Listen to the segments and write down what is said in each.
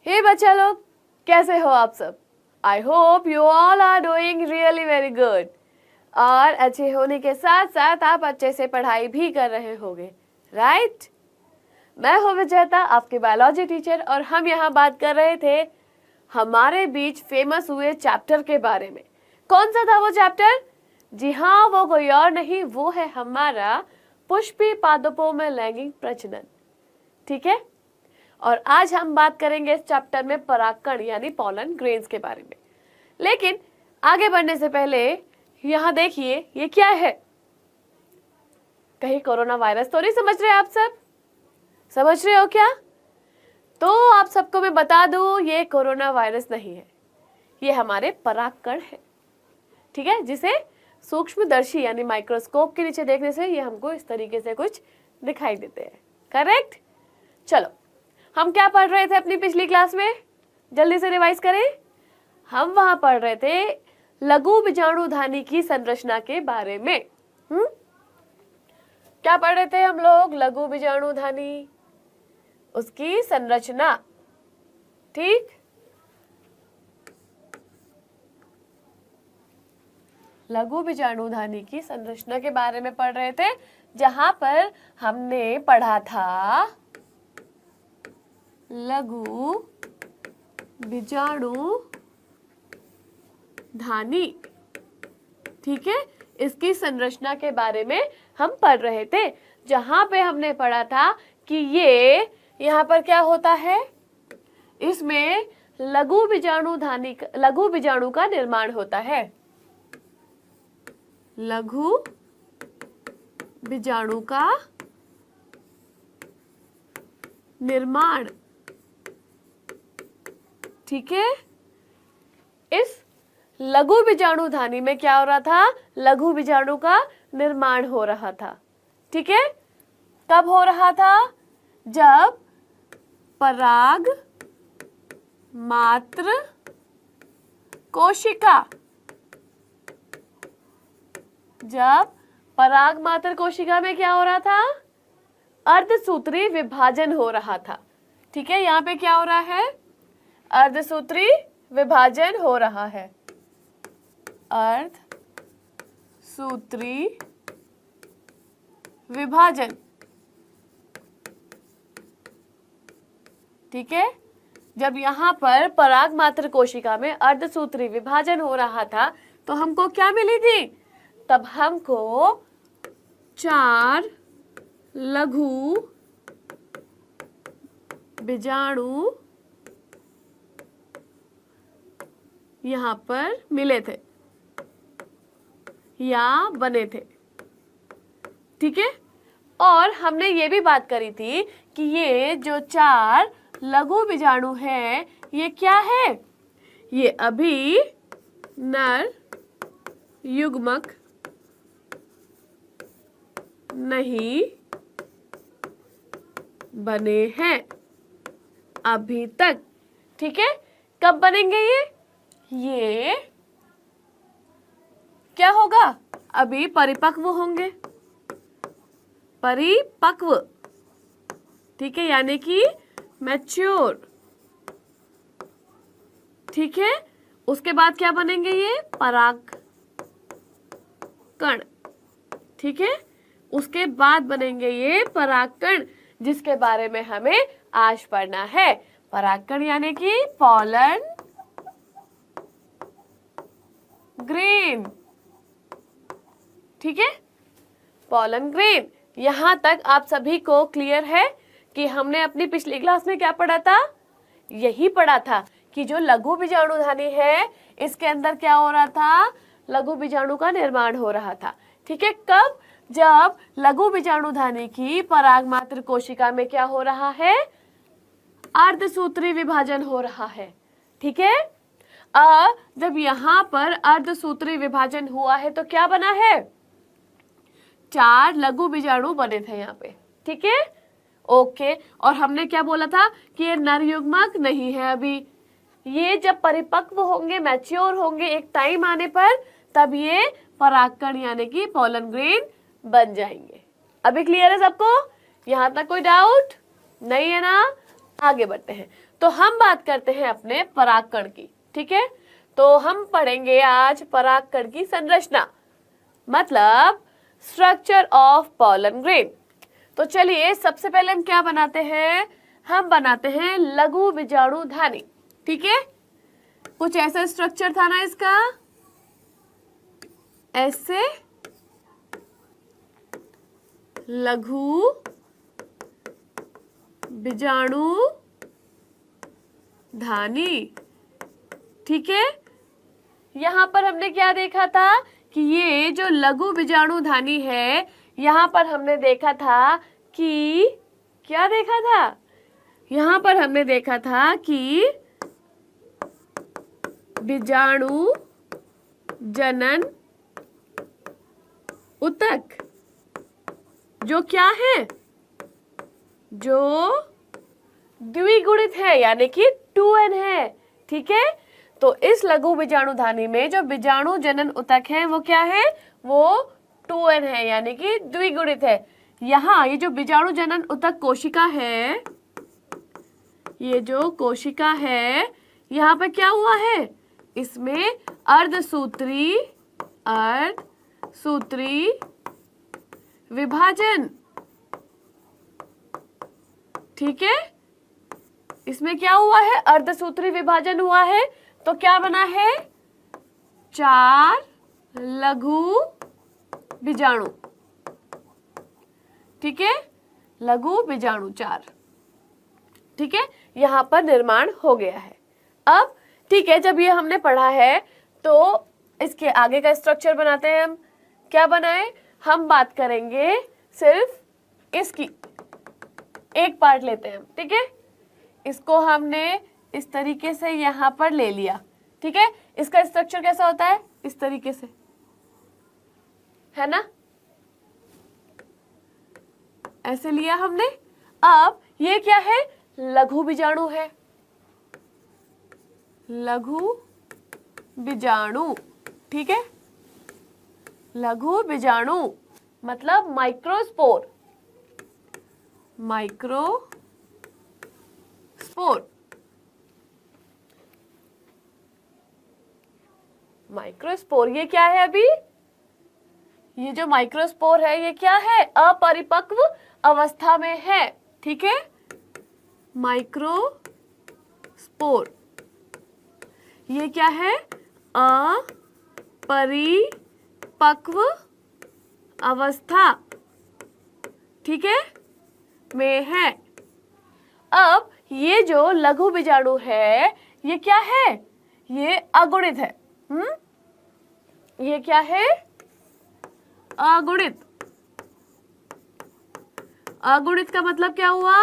हे बच्चा लोग, कैसे हो आप सब? I hope you all are doing really very good. और अच्छे होने के साथ साथ आप अच्छे से पढ़ाई भी कर रहे होंगे, राइट? मैं हूँ विजेता, आपकी बायोलॉजी टीचर, और हम यहाँ बात कर रहे थे हमारे बीच फेमस हुए चैप्टर के बारे में। कौन सा था वो चैप्टर? जी हाँ, वो कोई और नहीं, वो है हमारा पुष्पी पादपों में लैंगिक प्रजनन। ठीक है, और आज हम बात करेंगे इस चैप्टर में परागकण यानी पॉलन ग्रेन्स के बारे में। लेकिन आगे बढ़ने से पहले यहाँ देखिए, ये क्या है? कहीं कोरोना वायरस तो नहीं समझ रहे आप सब? समझ रहे हो क्या? तो आप सबको मैं बता दूं, ये कोरोना वायरस नहीं है, ये हमारे परागकण है। ठीक है, जिसे सूक्ष्मदर्शी यानी माइक्रोस्कोप के नीचे देखने से ये हमको इस तरीके से कुछ दिखाई देते हैं। करेक्ट? चलो, हम क्या पढ़ रहे थे अपनी पिछली क्लास में? जल्दी से रिवाइज करें। हम वहां पढ़ रहे थे लघु बीजाणुधानी की संरचना के बारे में। क्या पढ़ रहे थे हम लोग? लघु बीजाणुधानी, उसकी संरचना। ठीक, लघु बीजाणुधानी की संरचना के बारे में पढ़ रहे थे, जहां पर हमने पढ़ा था लघु बीजाणुधानी। ठीक है, इसकी संरचना के बारे में हम पढ़ रहे थे, जहां पे हमने पढ़ा था कि ये यहाँ पर क्या होता है, इसमें लघु बीजाणु का निर्माण होता है। लघु बीजाणु का निर्माण। ठीक है, इस लघु बीजाणुधानी में क्या हो रहा था? लघु बीजाणु का निर्माण हो रहा था। ठीक है, कब हो रहा था? जब पराग मात्र कोशिका, जब पराग मात्र कोशिका में क्या हो रहा था? अर्धसूत्री विभाजन हो रहा था। ठीक है, यहाँ पे क्या हो रहा है? अर्धसूत्री विभाजन हो रहा है। अर्धसूत्री विभाजन। ठीक है, जब यहाँ पर पराग मात्र कोशिका में अर्धसूत्री विभाजन हो रहा था तो हमको क्या मिली थी? तब हमको 4 लघु बीजाणु यहाँ पर मिले थे या बने थे। ठीक है, और हमने ये भी बात करी थी कि ये जो 4 लघु बीजाणु हैं, ये क्या है? ये अभी नर युग्मक नहीं बने हैं अभी तक। ठीक है, कब बनेंगे ये क्या होगा? अभी परिपक्व होंगे। परिपक्व, ठीक है, यानी कि मैच्योर। ठीक है, उसके बाद क्या बनेंगे? ये परागकण। ठीक है, उसके बाद बनेंगे ये परागकण, जिसके बारे में हमें आज पढ़ना है। परागकण यानी कि पॉलन ग्रेन। ठीक है, पॉलन ग्रेन। यहां तक आप सभी को क्लियर है कि हमने अपनी पिछली क्लास में क्या पढ़ा था? यही पढ़ा था कि जो लघु बीजाणुधानी है, इसके अंदर क्या हो रहा था? लघु बीजाणु का निर्माण हो रहा था। ठीक है, कब? जब लघु बीजाणुधानी की पराग मात्र कोशिका में क्या हो रहा है? अर्धसूत्री विभाजन हो रहा है। ठीक है, जब यहाँ पर अर्धसूत्री विभाजन हुआ है तो क्या बना है? 4 लघु बीजाणु बने थे यहाँ पे। ठीक है, ओके। और हमने क्या बोला था कि ये नर युग्मक नहीं है अभी। ये जब परिपक्व होंगे, मैच्योर होंगे एक टाइम आने पर, तब ये परागकण यानी कि पॉलन ग्रेन बन जाएंगे। अभी क्लियर है सबको? यहाँ तक कोई डाउट नहीं है ना? आगे बढ़ते हैं। तो हम बात करते हैं अपने परागकण की, ठीक है। तो हम पढ़ेंगे आज परागकण की संरचना, मतलब स्ट्रक्चर ऑफ पॉलन ग्रेन। तो चलिए सबसे पहले हम क्या बनाते हैं, हम बनाते हैं लघु बीजाणुधानी, ठीक है। कुछ ऐसा स्ट्रक्चर था ना इसका, ऐसे लघु बीजाणुधानी, ठीक है। यहां पर हमने क्या देखा था कि ये जो लघु बीजाणुधानी है, यहां पर हमने देखा था कि क्या देखा था, यहां पर हमने देखा था कि बीजाणु जनन ऊतक जो क्या है, जो द्विगुणित है, यानी कि 2n है, ठीक है। तो इस लघु बीजाणुधानी में जो बीजाणु जनन ऊतक है वो क्या है, वो 2n है, यानी कि द्विगुणित है। यहाँ ये जो बीजाणु जनन ऊतक कोशिका है, ये जो कोशिका है, यहाँ पे क्या हुआ है, इसमें अर्धसूत्री विभाजन, ठीक है। इसमें क्या हुआ है, अर्धसूत्री विभाजन हुआ है। तो क्या बना है, 4 लघु बीजाणु, ठीक है, लघु बीजाणु 4, ठीक है, यहां पर निर्माण हो गया है। अब ठीक है, जब ये हमने पढ़ा है तो इसके आगे का स्ट्रक्चर बनाते हैं हम। क्या बनाए, हम बात करेंगे सिर्फ इसकी एक पार्ट लेते हैं हम, ठीक है। इसको हमने इस तरीके से यहाँ पर ले लिया, ठीक है। इसका स्ट्रक्चर कैसा होता है, इस तरीके से, है ना, ऐसे लिया हमने। अब ये क्या है, लघु बीजाणु है, लघु बीजाणु, ठीक है। लघु बीजाणु मतलब माइक्रोस्पोर, माइक्रोस्पोर ये क्या है, अभी ये जो माइक्रोस्पोर है ये क्या है, अपरिपक्व अवस्था में है, ठीक है। माइक्रोस्पोर ये क्या है, अपरिपक्व अवस्था, ठीक है, में है। अब ये जो लघु बीजाणु है ये क्या है, ये अगुणित है, ये क्या है, अगुणित। अगुणित का मतलब क्या हुआ,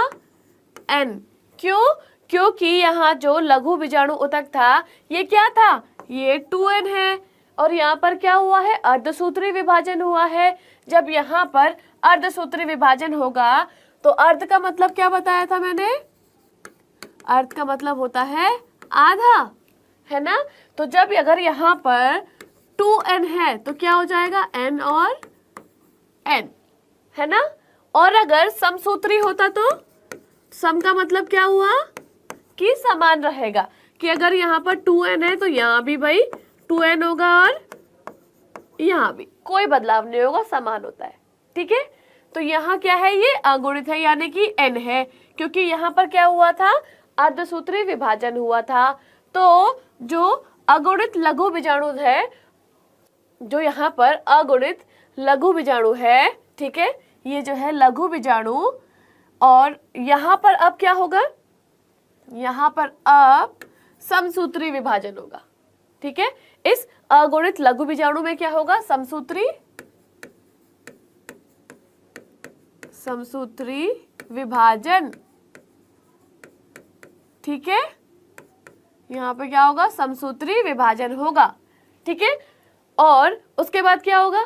n। क्यों, क्योंकि यहाँ जो लघु बीजाणु ऊतक था ये क्या था, ये 2n है, और यहाँ पर क्या हुआ है, अर्धसूत्री विभाजन हुआ है। जब यहाँ पर अर्धसूत्री विभाजन होगा तो अर्ध का मतलब क्या बताया था मैंने, अर्ध का मतलब होता है आधा, है ना। तो जब अगर यहाँ पर 2n है तो क्या हो जाएगा, n और n, है ना। और अगर समसूत्री होता तो सम का मतलब क्या हुआ कि समान रहेगा, कि अगर यहाँ पर 2n है तो यहाँ भी भाई 2n होगा और यहाँ भी कोई बदलाव नहीं होगा, समान होता है, ठीक है। तो यहाँ क्या है, ये अगुणित है, यानी कि n है, क्योंकि यहाँ पर क्या हुआ था, अर्धसूत्री विभाजन हुआ था। तो जो अगुणित लघु बीजाणु है, जो यहाँ पर अगुणित लघु बीजाणु है, ठीक है, ये जो है लघु बीजाणु, और यहाँ पर अब क्या होगा, यहाँ पर अब समसूत्री विभाजन होगा, ठीक है। इस अगुणित लघु बीजाणु में क्या होगा, समसूत्री विभाजन, ठीक है। यहाँ पे क्या होगा, समसूत्री विभाजन होगा, ठीक है। और उसके बाद क्या होगा,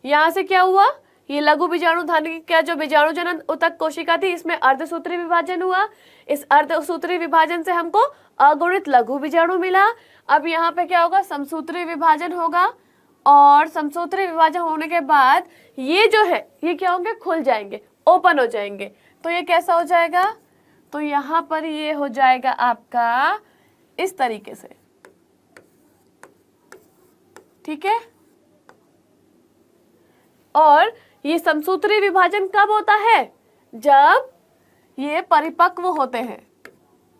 यहाँ से क्या हुआ, ये लघु बीजाणुधानी का जो बीजाणु जनन ऊतक कोशिका थी इसमें अर्धसूत्री विभाजन हुआ। इस अर्धसूत्री विभाजन से हमको अगुणित लघु बीजाणु मिला। अब यहाँ पे क्या होगा, समसूत्री विभाजन होगा, और समसूत्री विभाजन होने के बाद ये जो है ये क्या होंगे, खुल जाएंगे, ओपन हो जाएंगे। तो ये कैसा हो जाएगा, तो यहां पर ये हो जाएगा आपका इस तरीके से, ठीक है। और ये समसूत्री विभाजन कब होता है? जब ये परिपक्व होते हैं,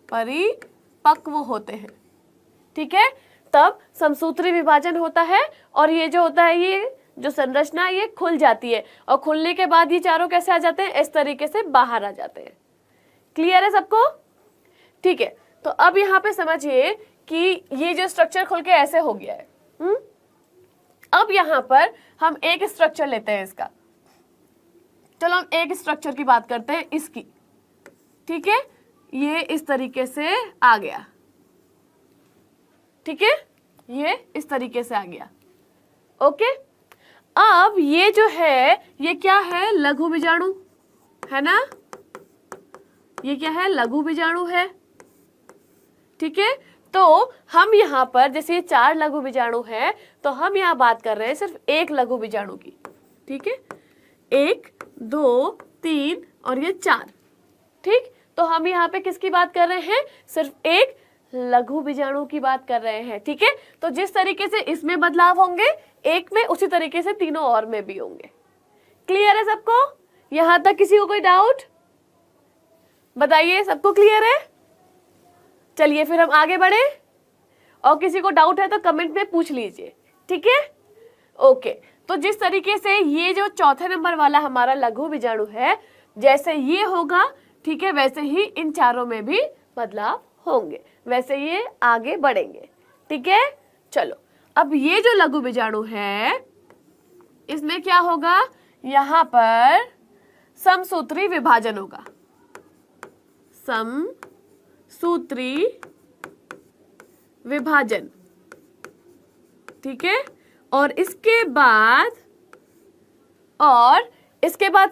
परिपक्व होते हैं, ठीक है, तब समसूत्री विभाजन होता है। और ये जो होता है, ये जो संरचना ये खुल जाती है, और खुलने के बाद ये चारों कैसे आ जाते हैं? इस तरीके से बाहर आ जाते हैं। क्लियर है सबको? ठीक है, तो अब यहाँ पे समझिए कि ये जो स्ट्रक्चर खुल के ऐसे हो गया है। अब यहाँ पर हम एक स्ट्रक्चर लेते हैं इसका। चलो हम एक स्ट्रक्चर की बात करते हैं, इसकी, ठीक है। ये इस तरीके से आ गया, ठीक है, ये इस तरीके से आ गया, ओके। अब ये जो है, ये क्या है? लघु बीजाणु है ना, ये क्या है? लघु बीजाणु है, ठीक है। तो हम यहाँ पर जैसे ये 4 लघु बीजाणु है, तो हम यहाँ बात कर रहे हैं सिर्फ एक लघु बीजाणु की, ठीक है। 1 2 3 और ये 4, ठीक। तो हम यहाँ पे किसकी बात कर रहे हैं? सिर्फ एक लघु बीजाणु की बात कर रहे हैं, ठीक है। तो जिस तरीके से इसमें बदलाव होंगे एक में, उसी तरीके से तीनों और में भी होंगे। क्लियर है सबको? यहां तक किसी को कोई डाउट? बताइए, सबको क्लियर है? चलिए फिर हम आगे बढ़े, और किसी को डाउट है तो कमेंट में पूछ लीजिए, ठीक है। ओके, तो जिस तरीके से ये जो चौथे नंबर वाला हमारा लघु बीजाणु है, जैसे ये होगा, ठीक है, वैसे ही इन चारों में भी बदलाव होंगे, वैसे ये आगे बढ़ेंगे, ठीक है। चलो, अब ये जो लघु बीजाणु है, इसमें क्या होगा? यहां पर समसूत्री विभाजन होगा, समसूत्री विभाजन, ठीक है। और इसके बाद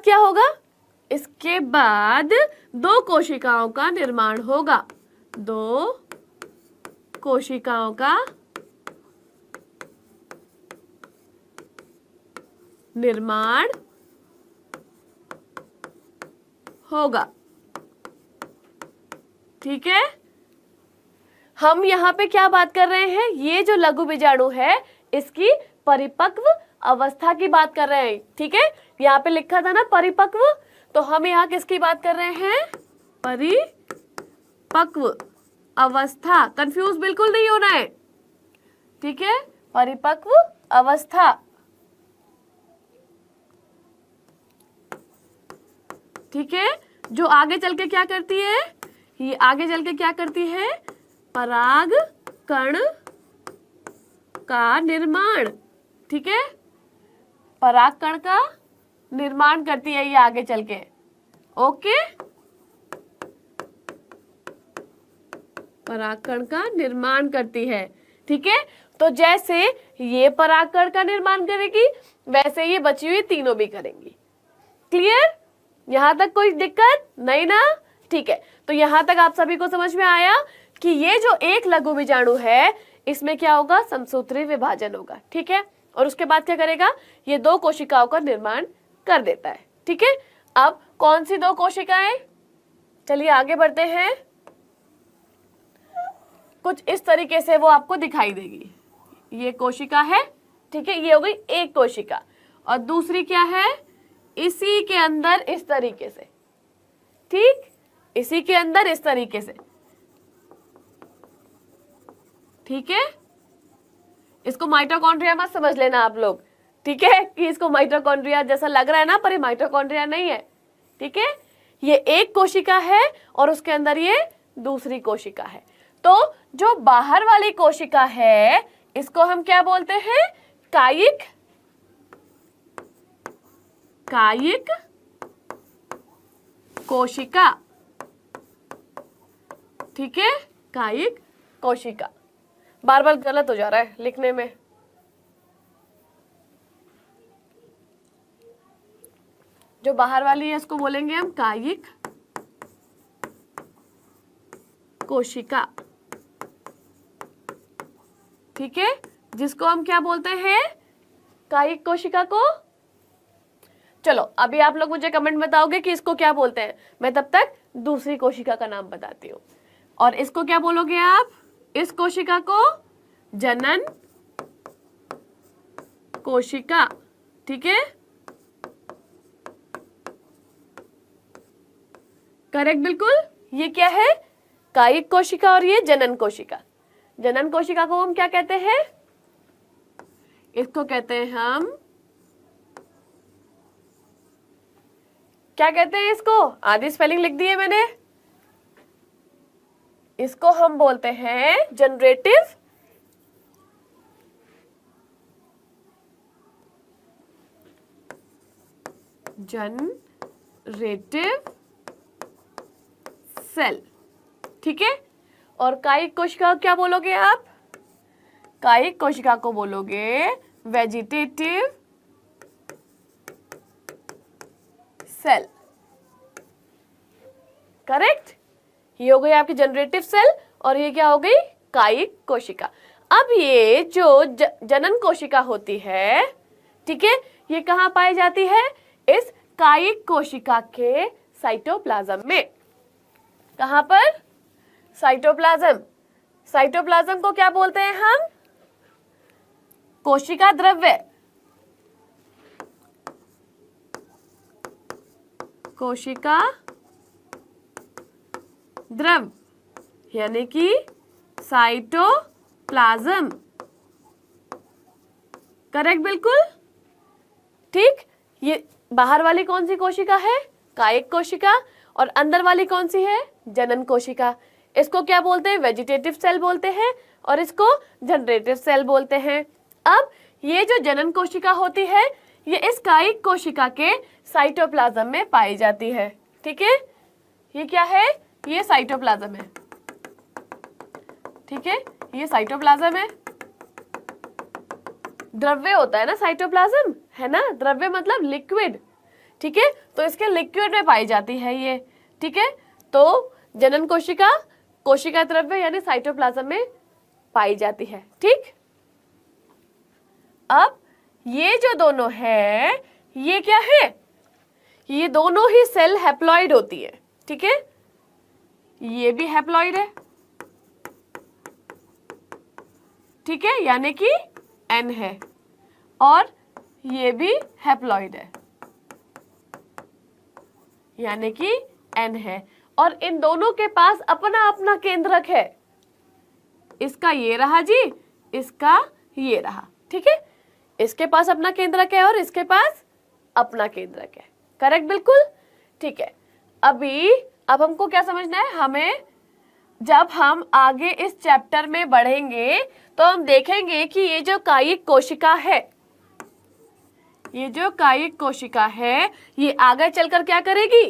क्या होगा? इसके बाद 2 कोशिकाओं का निर्माण होगा, 2 कोशिकाओं का निर्माण होगा, ठीक है। हम यहाँ पे क्या बात कर रहे हैं? ये जो लघु बीजाणु है, इसकी परिपक्व अवस्था की बात कर रहे हैं, ठीक है। यहाँ पे लिखा था ना परिपक्व, तो हम यहाँ किसकी बात कर रहे हैं? परिपक्व अवस्था। कंफ्यूज बिल्कुल नहीं होना है, ठीक है। परिपक्व अवस्था, ठीक है, जो आगे चल के क्या करती है? ये आगे चल के क्या करती है? पराग कण का निर्माण, ठीक है, पराग कण का निर्माण करती है ये आगे चल के, ओके। परागकण का निर्माण करती है, ठीक है। तो जैसे ये परागकण का निर्माण करेगी, वैसे ये बची हुई तीनों भी करेंगी। क्लियर? यहां तक कोई दिक्कत नहीं ना? ठीक है, तो यहां तक आप सभी को समझ में आया कि ये जो एक लघु बीजाणु है, इसमें क्या होगा? समसूत्री विभाजन होगा, ठीक है। और उसके बाद क्या करेगा? ये 2 कोशिकाओं का निर्माण कर देता है, ठीक है। अब कौन सी 2 कोशिकाएं? चलिए आगे बढ़ते हैं। कुछ इस तरीके से वो आपको दिखाई देगी। ये कोशिका है, ठीक है, ये हो गई एक कोशिका। और दूसरी क्या है? इसी के अंदर इस तरीके से, ठीक, इसी के अंदर इस तरीके से, ठीक है। इसको माइटोकॉन्ड्रिया मत समझ लेना आप लोग, ठीक है, कि इसको माइटोकॉन्ड्रिया जैसा लग रहा है ना, पर ये माइटोकॉन्ड्रिया नहीं है, ठीक है। ये एक कोशिका है और उसके अंदर ये दूसरी कोशिका है। तो जो बाहर वाली कोशिका है, इसको हम क्या बोलते हैं? कायिक, कायिक कोशिका, ठीक है, कायिक कोशिका। बार बार गलत हो जा रहा है लिखने में। जो बाहर वाली है इसको बोलेंगे हम कायिक कोशिका, ठीक है, जिसको हम क्या बोलते हैं? कायिक कोशिका को। चलो अभी आप लोग मुझे कमेंट बताओगे कि इसको क्या बोलते हैं। मैं तब तक दूसरी कोशिका का नाम बताती हूँ। और इसको क्या बोलोगे आप? इस कोशिका को जनन कोशिका, ठीक है, करेक्ट, बिल्कुल। ये क्या है? कायिक कोशिका और ये जनन कोशिका। जनन कोशिका को हम क्या कहते हैं? इसको कहते हैं हम, क्या कहते हैं इसको? आधी स्पेलिंग लिख दी है मैंने। इसको हम बोलते हैं जनरेटिव सेल, ठीक है। और कायिक कोशिका क्या बोलोगे आप? कायिक कोशिका को बोलोगे वेजिटेटिव सेल, करेक्ट। ये हो गई आपकी जनरेटिव सेल और ये क्या हो गई? कायिक कोशिका। अब ये जो जनन कोशिका होती है, ठीक है, ये कहाँ पाई जाती है? इस कायिक कोशिका के साइटोप्लाज्म में। कहाँ पर? साइटोप्लाज्म। साइटोप्लाज्म को क्या बोलते हैं हम? कोशिका द्रव्य, कोशिका द्रव, यानी कि साइटोप्लाज्म, करेक्ट, बिल्कुल, ठीक। ये बाहर वाली कौन सी कोशिका है? कायिक कोशिका। और अंदर वाली कौन सी है? जनन कोशिका। इसको क्या बोलते हैं? वेजिटेटिव सेल बोलते हैं और इसको जनरेटिव सेल बोलते हैं। अब ये जो जनन कोशिका होती है, ये इस कायिक कोशिका के साइटोप्लाज्म में पाई जाती है, ठीक है। ये क्या है? ये साइटोप्लाज्म है, ठीक है, ये साइटोप्लाज्म है। द्रव्य होता है ना साइटोप्लाज्म, है ना, द्रव्य मतलब लिक्विड, ठीक है, तो इसके लिक्विड में पाई जाती है ये, ठीक है। तो जनन कोशिका कोशिका द्रव्य यानी साइटोप्लाज्म में पाई जाती है, ठीक। अब ये जो दोनों है, ये क्या है? ये दोनों ही सेल हैप्लॉइड होती है, ठीक है। ये भी हैप्लॉइड है, ठीक है, यानी कि N है, और ये भी हैप्लॉइड है, यानी कि N है, और इन दोनों के पास अपना अपना केंद्रक है। इसका ये रहा जी, इसका ये रहा, ठीक है। इसके पास अपना केंद्रक है और इसके पास अपना केंद्रक है, करेक्ट, बिल्कुल, ठीक है। अब हमको क्या समझना है? हमें जब हम आगे इस चैप्टर में बढ़ेंगे तो हम देखेंगे कि ये जो कायिक कोशिका है, ये जो कायिक कोशिका है, ये आगे चलकर क्या करेगी?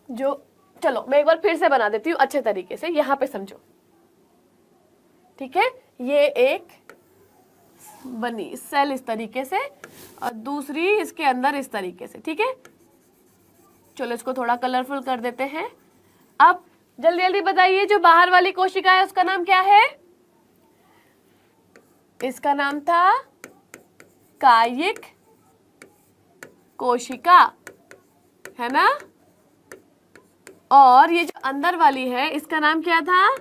चलो मैं एक बार फिर से बना देती हूँ अच्छे तरीके से, यहां पे समझो, ठीक है। ये एक बनी सेल इस तरीके से और दूसरी इसके अंदर इस तरीके से, ठीक है। चलो इसको थोड़ा कलरफुल कर देते हैं। अब जल्दी जल्दी बताइए, जो बाहर वाली कोशिका है उसका नाम क्या है? इसका नाम था कायिक कोशिका, है ना। और ये जो अंदर वाली है इसका नाम क्या था?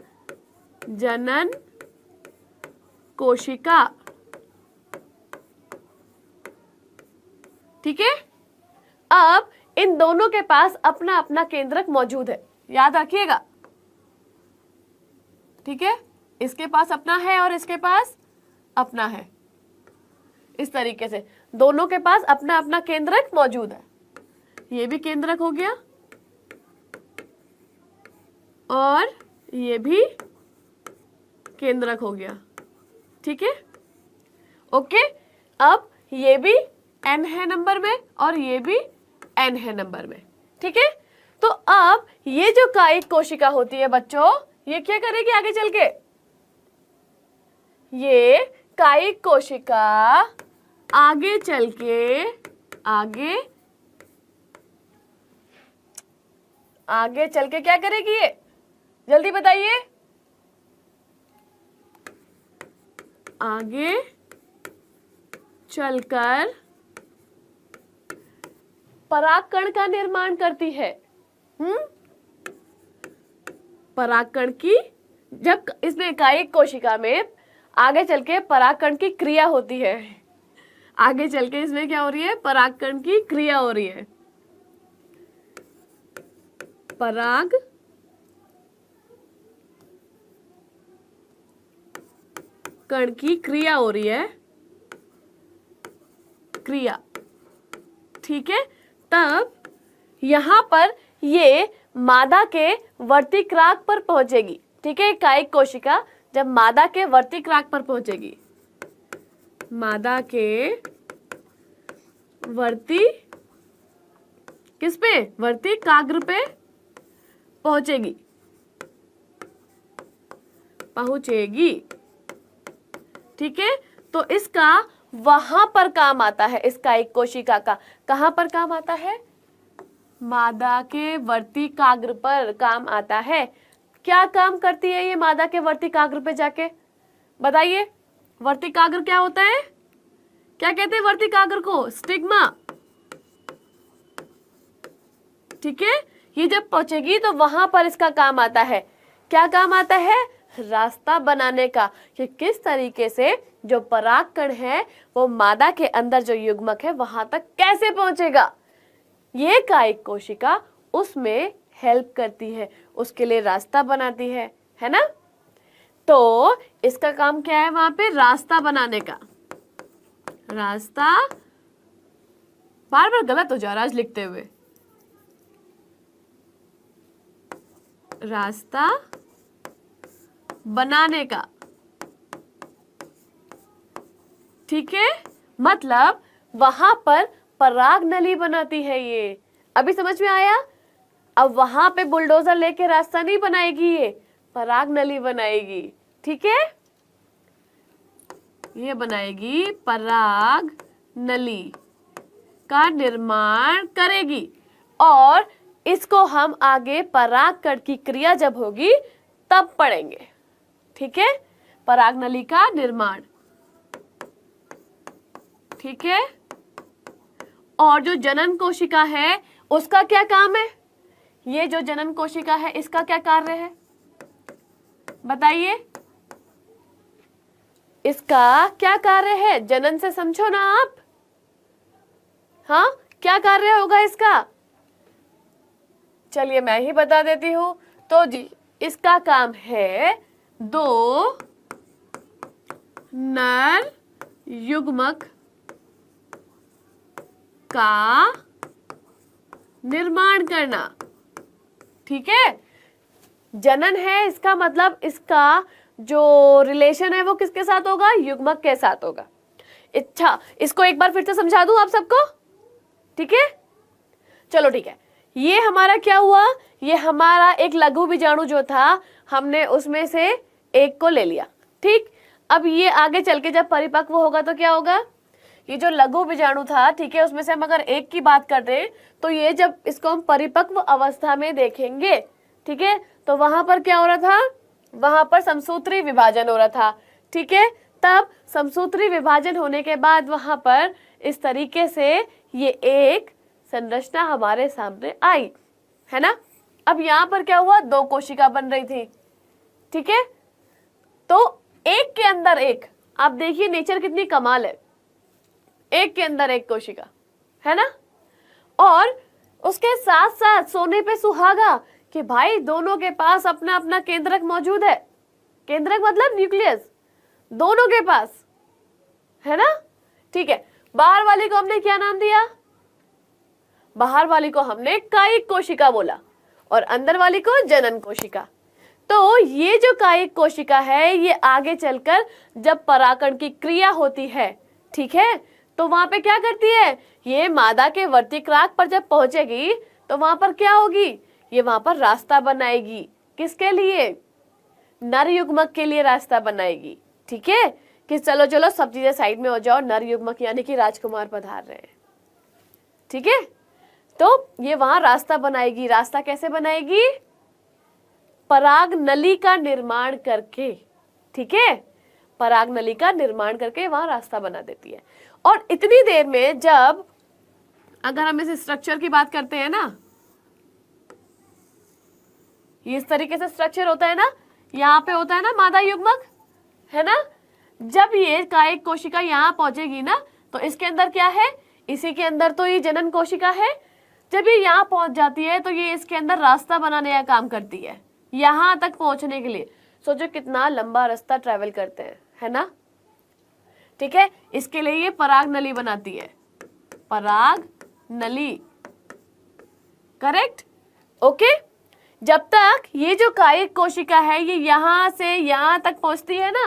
जनन कोशिका, ठीक है। अब इन दोनों के पास अपना अपना केंद्रक मौजूद है, याद रखिएगा, ठीक है। इसके पास अपना है और इसके पास अपना है, इस तरीके से दोनों के पास अपना अपना केंद्रक मौजूद है। ये भी केंद्रक हो गया और ये भी केंद्रक हो गया, ठीक है, ओके। अब ये भी N है नंबर में और ये भी N है नंबर में, ठीक है। तो अब ये जो कायिक कोशिका होती है बच्चों, ये क्या करेगी आगे चल के? ये कायिक कोशिका आगे चल के आगे चल के क्या करेगी? ये जल्दी बताइए। आगे चलकर परागकण का निर्माण करती है, परागकण की, जब इसमें एकाएक कोशिका में आगे चल के परागकण की क्रिया होती है, आगे चल के इसमें क्या हो रही है, परागकण की क्रिया हो रही है, पराग कण की क्रिया हो रही है, क्रिया, ठीक है। तब यहां पर ये मादा के वर्तिक्राग पर पहुंचेगी, ठीक है। कायिक कोशिका जब मादा के वर्तिक्राग पर पहुंचेगी, मादा के वर्ती किस पे, वर्तिकाग्र पे पहुंचेगी, पहुंचेगी, ठीक है। तो इसका वहां पर काम आता है, इस कायिक कोशिका का कहां पर काम आता है, मादा के वर्तिकाग्र पर काम आता है। क्या काम करती है ये मादा के वर्तिकाग्र पे जाके, बताइए। वर्तिकाग्र क्या होता है, क्या कहते हैं वर्तिकाग्र को, स्टिग्मा, ठीक है। ये जब पहुंचेगी तो वहां पर इसका काम आता है, क्या काम आता है, रास्ता बनाने का, कि किस तरीके से जो परागकण है वो मादा के अंदर जो युग्मक है वहां तक कैसे पहुंचेगा, ये कायिक कोशिका उसमें हेल्प करती है, उसके लिए रास्ता बनाती है ना। तो इसका काम क्या है, वहां पे रास्ता बनाने का, रास्ता, बार बार गलत हो जा रहा है आज लिखते हुए, रास्ता बनाने का, ठीक है। मतलब वहां पर पराग नली बनाती है ये, अभी समझ में आया। अब वहां पे बुलडोजर लेके रास्ता नहीं बनाएगी, ये पराग नली बनाएगी, ठीक है। ये बनाएगी, पराग नली का निर्माण करेगी, और इसको हम आगे परागकण की क्रिया जब होगी तब पढ़ेंगे, ठीक है। पराग नली का निर्माण, ठीक है। और जो जनन कोशिका है उसका क्या काम है, ये जो जनन कोशिका है इसका क्या कार्य है, बताइए। इसका क्या कार्य है, जनन से समझो ना आप, हाँ, क्या कार्य होगा इसका, चलिए मैं ही बता देती हूं। तो जी इसका काम है दो नर युग्मक का निर्माण करना, ठीक है। जनन है इसका मतलब इसका जो रिलेशन है वो किसके साथ होगा, युग्मक के साथ होगा। अच्छा, इसको एक बार फिर से समझा दूं आप सबको, ठीक है। चलो ठीक है, ये हमारा क्या हुआ, ये हमारा एक लघु बीजाणु जो था हमने उसमें से एक को ले लिया, ठीक। अब ये आगे चल के जब परिपक्व होगा तो क्या होगा, ये जो लघु बीजाणु था, ठीक है, उसमें से हम अगर एक की बात कर रहे हैं तो ये जब इसको हम परिपक्व अवस्था में देखेंगे, ठीक है, तो वहां पर क्या हो रहा था, वहां पर समसूत्री विभाजन हो रहा था, ठीक है। तब समसूत्री विभाजन होने के बाद वहां पर इस तरीके से ये एक संरचना हमारे सामने आई, है ना। अब यहाँ पर क्या हुआ, दो कोशिका बन रही थी, ठीक है। तो एक के अंदर एक, आप देखिए नेचर कितनी कमाल है, एक के अंदर एक कोशिका, है ना। और उसके साथ साथ सोने पे सुहागा कि भाई दोनों के पास अपना अपना केंद्रक मौजूद है, केंद्रक मतलब न्यूक्लियस, दोनों के पास, है ना, ठीक है। बाहर वाली को हमने क्या नाम दिया, बाहर वाली को हमने कायिक कोशिका बोला, और अंदर वाली को जनन कोशिका। तो ये जो कायिक कोशिका है ये आगे चलकर जब परागकण की क्रिया होती है, ठीक है, तो वहां पे क्या करती है, ये मादा के वर्तिक्राग पर जब पहुंचेगी तो वहां पर क्या होगी, ये वहां पर रास्ता बनाएगी, किसके लिए, नर युग्मक के लिए रास्ता बनाएगी, ठीक है। कि चलो चलो सब चीजें साइड में हो जाओ, नर युग्मक यानी कि राजकुमार पधार रहे हैं, ठीक है। तो ये वहां रास्ता बनाएगी, रास्ता कैसे बनाएगी, पराग नली का निर्माण करके, ठीक है, पराग नली का निर्माण करके वहां रास्ता बना देती है। और इतनी देर में जब, अगर हम इस स्ट्रक्चर की बात करते हैं ना, ये इस तरीके से स्ट्रक्चर होता है ना, यहाँ पे होता है ना मादा युग्मक, है ना। जब ये कायिक कोशिका यहाँ पहुंचेगी ना, तो इसके अंदर क्या है, इसी के अंदर तो ये जनन कोशिका है। जब ये यहाँ पहुंच जाती है तो ये इसके अंदर रास्ता बनाने का काम करती है यहाँ तक पहुंचने के लिए। सोचो कितना लंबा रास्ता ट्रेवल करते हैं, है ना। ठीक है, इसके लिए ये पराग नली बनाती है, पराग नली, करेक्ट, ओके। जब तक ये जो कायिक कोशिका है ये यहाँ से यहाँ तक पहुंचती है ना,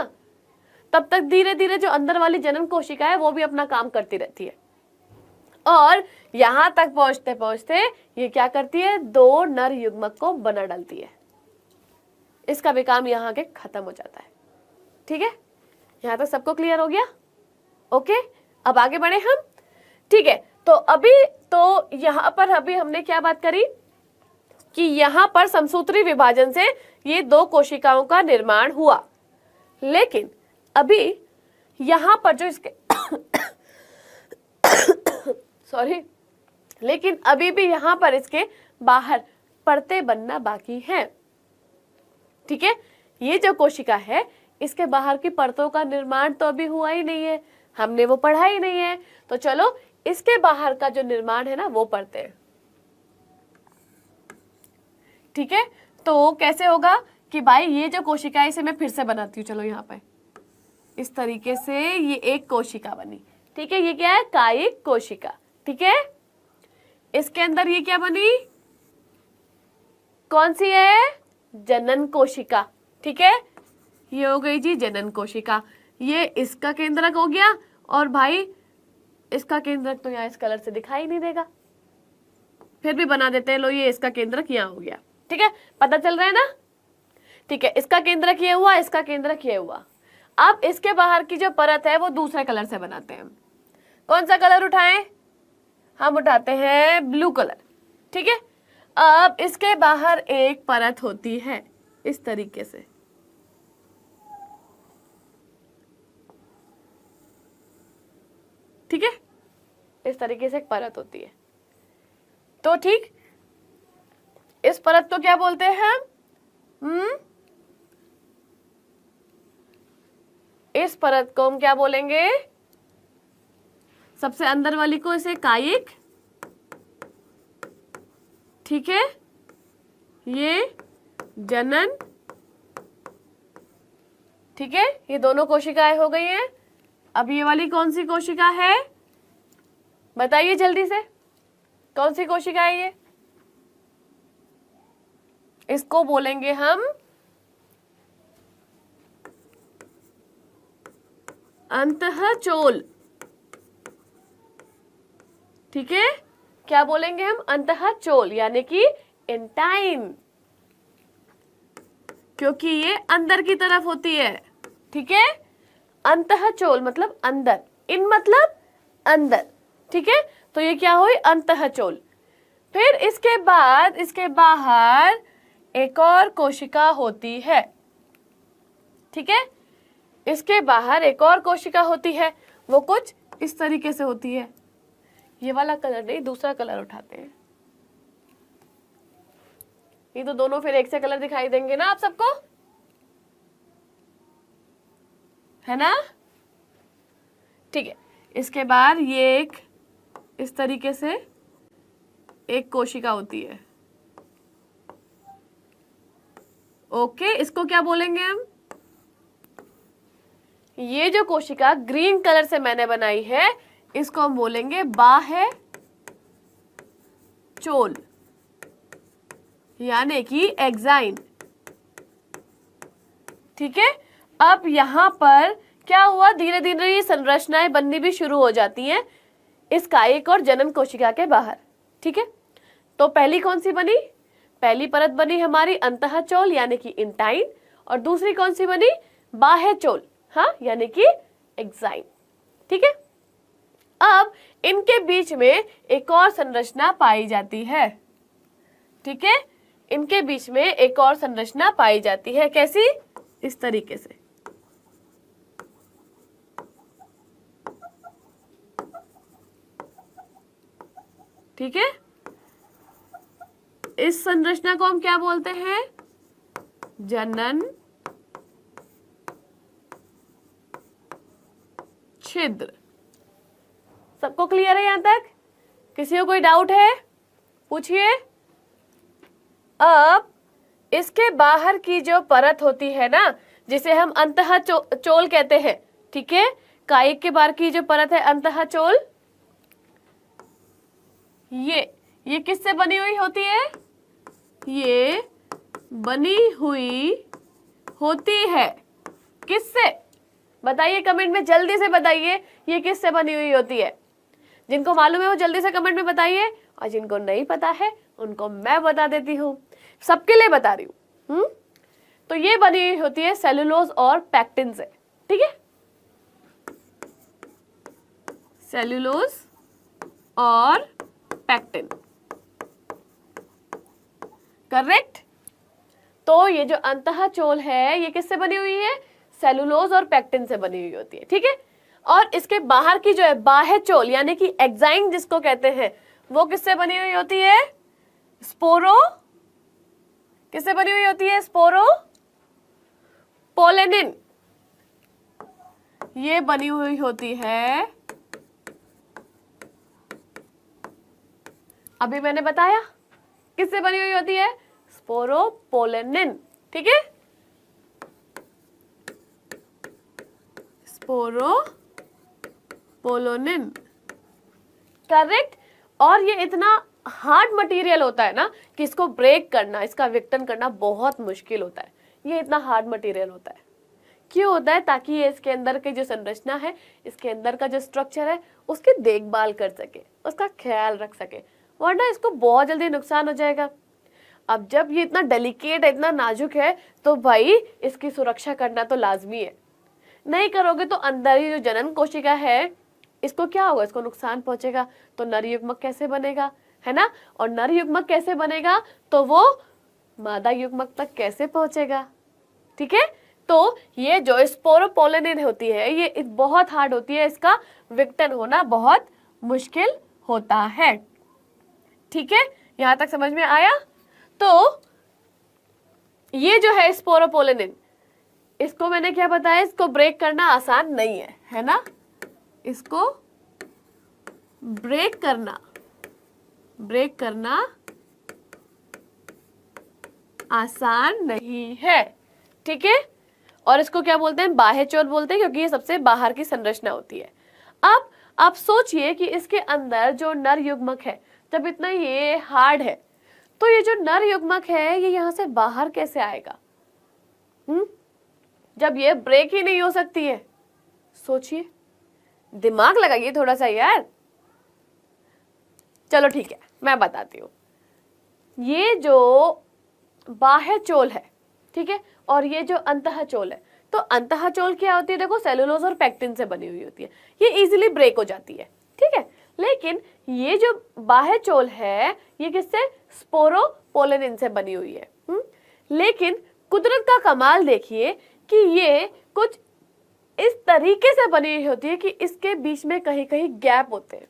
तब तक धीरे धीरे जो अंदर वाली जनन कोशिका है वो भी अपना काम करती रहती है। और यहां तक पहुंचते पहुंचते ये क्या करती है, 2 नर युग्मक को बना डालती है। इसका भी काम यहाँ के खत्म हो जाता है। ठीक है, यहां तक सबको क्लियर हो गया, ओके। अब आगे बढ़े हम, ठीक है। तो अभी तो यहां पर अभी हमने क्या बात करी कि यहां पर समसूत्री विभाजन से ये 2 कोशिकाओं का निर्माण हुआ, लेकिन अभी यहां पर जो इसके सॉरी, लेकिन अभी भी यहां पर इसके बाहर परतें बनना बाकी है। ठीक है, ये जो कोशिका है इसके बाहर की परतों का निर्माण तो अभी हुआ ही नहीं है, हमने वो पढ़ा ही नहीं है। तो चलो इसके बाहर का जो निर्माण है ना वो पढ़ते हैं। ठीक है, तो कैसे होगा कि भाई ये जो कोशिका है इसे मैं फिर से बनाती हूँ। चलो यहाँ पे इस तरीके से ये एक कोशिका बनी। ठीक है, ये क्या है, कायिक कोशिका। ठीक है, इसके अंदर ये क्या बनी, कौन सी है, जनन कोशिका। ठीक है, ये हो गई जी जनन कोशिका। ये इसका केंद्रक हो गया, और भाई इसका केंद्रक तो यहाँ इस कलर से दिखाई नहीं देगा, फिर भी बना देते हैं। लो, ये इसका केंद्रक यहाँ हो गया। ठीक है, पता चल रहा है ना। ठीक है, इसका केंद्रक ये हुआ, इसका केंद्रक ये हुआ। अब इसके बाहर की जो परत है वो दूसरे कलर से बनाते हैं। कौन सा कलर उठाएं, हम उठाते हैं ब्लू कलर। ठीक है, अब इसके बाहर एक परत होती है इस तरीके से। ठीक है, इस तरीके से एक परत होती है। तो ठीक, इस परत को क्या बोलते हैं हम, इस परत को हम क्या बोलेंगे, सबसे अंदर वाली को इसे कायिक, ठीक है, ये जनन। ठीक है, ये दोनों कोशिकाएं हो गई हैं। अब ये वाली कौन सी कोशिका है, बताइए जल्दी से, कौन सी कोशिका है ये, इसको बोलेंगे हम अंतःचोल। ठीक है, क्या बोलेंगे हम, अंतःचोल, यानी कि इंटाइन, क्योंकि ये अंदर की तरफ होती है। ठीक है, अंतःचोल मतलब अंदर, इन मतलब अंदर। ठीक है, तो ये क्या हुई, अंतःचोल। फिर इसके बाद इसके बाहर एक और कोशिका होती है। ठीक है, इसके बाहर एक और कोशिका होती है, वो कुछ इस तरीके से होती है। ये वाला कलर नहीं, दूसरा कलर उठाते हैं। ये तो दोनों फिर एक से कलर दिखाई देंगे ना आप सबको, है ना। ठीक है, इसके बाद ये एक इस तरीके से एक कोशिका होती है। ओके, इसको क्या बोलेंगे हम, ये जो कोशिका ग्रीन कलर से मैंने बनाई है इसको हम बोलेंगे बाह्य चोल, यानी कि एक्साइन। ठीक है, अब यहां पर क्या हुआ, धीरे धीरे ये संरचनाएं बननी भी शुरू हो जाती हैं इस कायिक और जनन कोशिका के बाहर। ठीक है, तो पहली कौन सी बनी, पहली परत बनी हमारी अंतःचोल यानी कि इंटाइन, और दूसरी कौन सी बनी, बाह्य चोल, हाँ, यानी कि एक्साइन। ठीक है, अब इनके बीच में एक और संरचना पाई जाती है। ठीक है, इनके बीच में एक और संरचना पाई जाती है, कैसी, इस तरीके से। ठीक है, इस संरचना को हम क्या बोलते हैं, जनन छिद्र। सबको क्लियर है यहां तक? किसी को कोई डाउट है? पूछिए। अब इसके बाहर की जो परत होती है ना, जिसे हम अंतः चोल कहते हैं, ठीक है, कायिक के बाहर की जो परत है अंतः चोल, ये किससे बनी हुई होती है? ये बनी हुई होती है किससे? बताइए कमेंट में, जल्दी से बताइए ये किससे बनी हुई होती है। जिनको मालूम है वो जल्दी से कमेंट में बताइए, और जिनको नहीं पता है उनको मैं बता देती हूँ, सबके लिए बता रही हूँ। तो ये बनी हुई होती है सेलुलोज और पैक्टिन से, ठीक है, सेलुलोज और पैक्टिन, करेक्ट। तो ये जो अंतःचोल है ये किससे बनी हुई है? सेलुलोज और पैक्टिन से बनी हुई होती है, ठीक है। और इसके बाहर की जो है बाह्य चोल यानी कि एक्साइन जिसको कहते हैं, वो किससे बनी हुई होती है? स्पोरो, किससे बनी हुई होती है? स्पोरो पोलेनिन, ये बनी हुई होती है, अभी मैंने बताया किससे बनी हुई होती है? स्पोरोपोलेनिन, ठीक है, स्पोरोपोलेनिन, करेक्ट। और ये इतना हार्ड मटेरियल होता है ना कि इसको ब्रेक करना, इसका विघटन करना बहुत मुश्किल होता है। ये इतना हार्ड मटेरियल होता है, क्यों होता है? ताकि ये इसके अंदर की जो संरचना है, इसके अंदर का जो स्ट्रक्चर है, उसकी देखभाल कर सके, उसका ख्याल रख सके, वरना इसको बहुत जल्दी नुकसान हो जाएगा। अब जब ये इतना डेलिकेट है, इतना नाजुक है, तो भाई इसकी सुरक्षा करना तो लाजमी है। नहीं करोगे तो अंदर ही जो जनन कोशिका है, इसको क्या होगा? इसको नुकसान पहुंचेगा। तो नर युग्मक कैसे बनेगा, है ना? और नर युग्मक कैसे बनेगा तो वो मादा युग्मक तक कैसे पहुंचेगा, ठीक है। तो ये जो स्पोरोपोलेनिन होती है ये बहुत हार्ड होती है, इसका विघटन होना बहुत मुश्किल होता है, ठीक है। यहां तक समझ में आया? तो ये जो है स्पोरोपोलेनिन, इसको मैंने क्या बताया, इसको ब्रेक करना आसान नहीं है, है ना? इसको ब्रेक करना आसान नहीं है, ठीक है। और इसको क्या बोलते हैं? बाह्य चोल बोलते हैं, क्योंकि ये सबसे बाहर की संरचना होती है। अब आप सोचिए कि इसके अंदर जो नर युग्मक है, जब इतना ये हार्ड है, तो ये जो नर युग्मक है ये यहां से बाहर कैसे आएगा? जब ये ब्रेक ही नहीं हो सकती है। सोचिए, दिमाग लगाइए थोड़ा सा यार। चलो ठीक है, मैं बताती हूँ। ये जो बाह्य चोल है, ठीक है, और ये जो अंतःचोल है, तो अंतःचोल क्या होती है? देखो, सेलुलोज और पैक्टिन से बनी हुई होती है, ये इजीली ब्रेक हो जाती है, ठीक है। लेकिन ये जो बाह्य चोल है ये किससे? स्पोरोपोलेनिन से बनी हुई है। लेकिन कुदरत का कमाल देखिए कि ये कुछ इस तरीके से बनी हुई होती है कि इसके बीच में कहीं कहीं गैप होते हैं।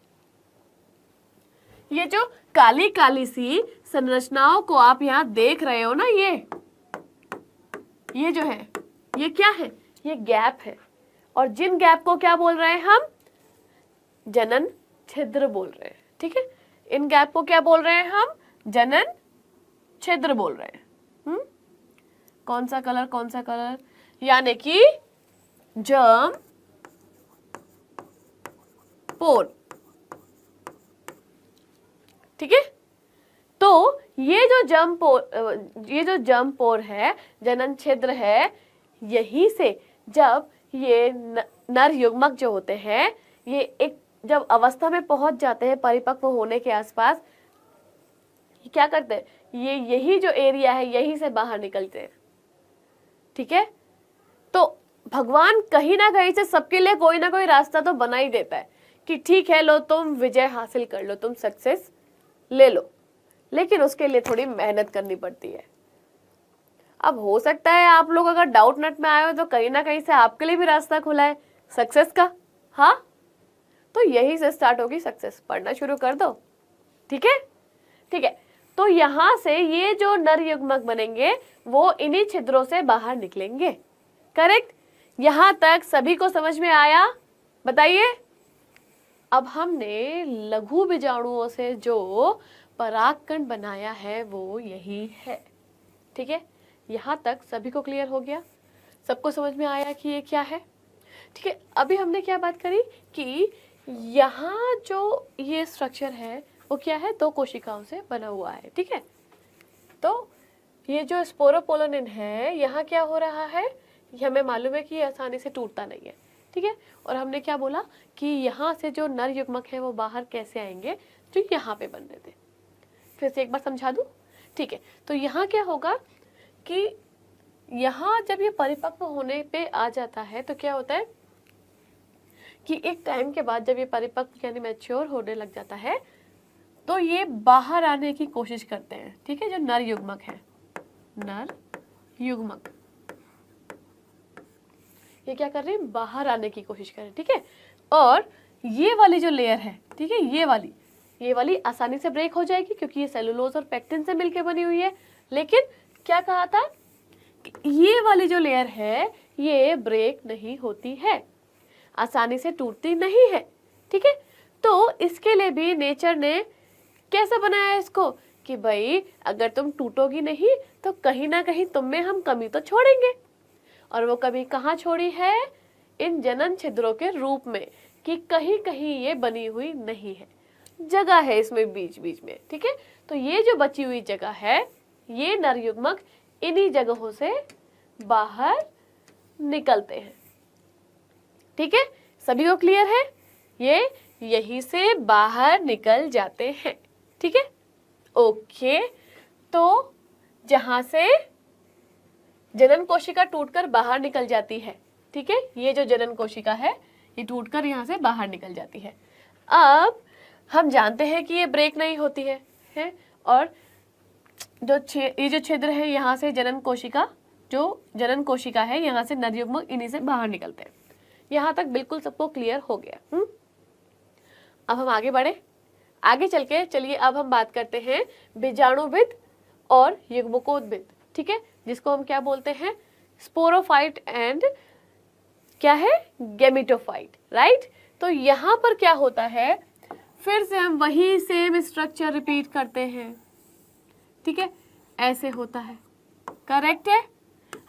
ये जो काली काली सी संरचनाओं को आप यहाँ देख रहे हो ना, ये जो है ये क्या है? ये गैप है। और जिन गैप को क्या बोल रहे हैं हम? जनन छिद्र बोल रहे हैं, ठीक है। इन गैप को क्या बोल रहे हैं हम? जनन छिद्र बोल रहे हैं। कौन सा कलर, कौन सा कलर? यानी कि जर्म पोर, ठीक है। तो ये जो जर्म पोर है, जनन छिद्र है, यही से जब ये नर युग्मक जो होते हैं ये एक जब अवस्था में पहुंच जाते हैं, परिपक्व होने के आसपास, क्या करते हैं? ये यही जो एरिया है यही से बाहर निकलते हैं, ठीक है। तो भगवान कहीं ना कहीं से सबके लिए कोई ना कोई रास्ता तो बना ही देता है कि ठीक है, लो तुम विजय हासिल कर लो, तुम सक्सेस ले लो, लेकिन उसके लिए थोड़ी मेहनत करनी पड़ती है। अब हो सकता है आप लोग अगर डाउट नट में आए हो तो कहीं ना कहीं से आपके लिए भी रास्ता खुला है सक्सेस का। हाँ, तो यही से स्टार्ट होगी सक्सेस। पढ़ना शुरू कर दो, ठीक है, ठीक है। तो यहाँ से ये जो नर युग्मक बनेंगे वो इन्हीं छिद्रों से बाहर निकलेंगे। करेक्ट? यहाँ तक सभी को समझ में आया? बताइए। अब हमने लघु बीजाणुओं से जो परागकण बनाया है वो यही है। ठीक है, यहाँ तक सभी को क्लियर हो गया? सबको समझ में आया कि ये क्या है? ठीक है, अभी हमने क्या बात करी कि यहाँ जो ये स्ट्रक्चर है वो क्या है, 2 कोशिकाओं से बना हुआ है। ठीक है, तो ये जो स्पोरोपोलोनिन है यहाँ क्या हो रहा है, ये हमें मालूम है कि ये आसानी से टूटता नहीं है। ठीक है, और हमने क्या बोला कि यहाँ से जो नर युग्मक है वो बाहर कैसे आएंगे, जो यहाँ पे बन रहे थे। फिर से एक बार समझा दूं। ठीक है, तो यहाँ क्या होगा कि यहाँ जब ये परिपक्व होने पे आ जाता है तो क्या होता है कि एक टाइम के बाद जब ये परिपक्व यानी मैच्योर होने लग जाता है तो ये बाहर आने की कोशिश करते हैं। ठीक है, जो नर युग्मक है, नर युग्मक ये क्या कर रहे हैं, बाहर आने की कोशिश कर रहे हैं। ठीक है, और ये वाली जो लेयर है, ठीक है, ये वाली आसानी से ब्रेक हो जाएगी क्योंकि ये सेलुलोज और पेक्टिन से मिलकर बनी हुई है। लेकिन क्या कहा था, ये वाली जो लेयर है ये ब्रेक नहीं होती है, आसानी से टूटती नहीं है। ठीक है, तो इसके लिए भी नेचर ने कैसा बनाया इसको कि भाई अगर तुम टूटोगी नहीं तो कहीं ना कहीं तुम में हम कमी तो छोड़ेंगे। और वो कमी कहाँ छोड़ी है, इन जनन छिद्रों के रूप में, कि कहीं कहीं ये बनी हुई नहीं है, जगह है इसमें बीच बीच में। ठीक है, तो ये जो बची हुई जगह है ये नर युग्मक इन्हीं जगहों से बाहर निकलते हैं। ठीक है, सभी को क्लियर है? ये यहीं से बाहर निकल जाते हैं। ठीक है, ओके। तो जहां से जनन कोशिका टूटकर बाहर निकल जाती है, ठीक है, ये जो जनन कोशिका है ये टूटकर यहाँ से बाहर निकल जाती है। अब हम जानते हैं कि ये ब्रेक नहीं होती है और ये जो छिद्र है यहाँ से जनन कोशिका, जो जनन कोशिका है यहाँ से नर युग्मक इन्हीं से बाहर निकलते हैं। यहाँ तक बिल्कुल सबको क्लियर हो गया। अब हम आगे बढ़े, आगे चल के चलिए अब हम बात करते हैं बीजाणुविद और युग्मकोद्भिद। ठीक है, जिसको हम क्या बोलते हैं, स्पोरोफाइट एंड क्या है, गेमिटोफाइट। राइट, तो यहाँ पर क्या होता है, फिर से हम वही सेम स्ट्रक्चर रिपीट करते हैं। ठीक है, ऐसे होता है। करेक्ट है,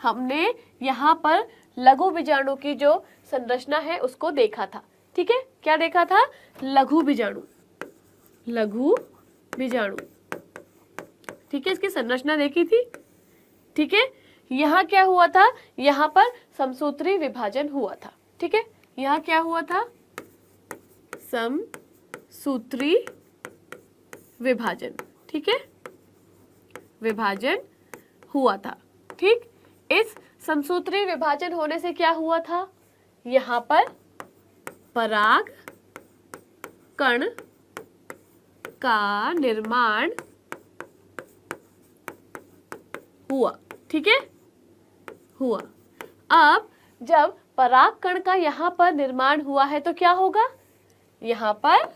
हमने यहाँ पर लघु बीजाणु की जो संरचना है उसको देखा था। ठीक है, क्या देखा था, लघु बीजाणु, लघु बीजाणु। ठीक है, इसकी संरचना देखी थी। ठीक है, यहाँ क्या हुआ था, यहाँ पर समसूत्री विभाजन हुआ था। ठीक है, यहाँ क्या हुआ था, समसूत्री विभाजन। ठीक है, विभाजन हुआ था। ठीक, इस समसूत्री विभाजन होने से क्या हुआ था, यहाँ पर पराग कण का निर्माण हुआ। ठीक है, हुआ। अब जब पराग कण का यहाँ पर निर्माण हुआ है तो क्या होगा, यहाँ पर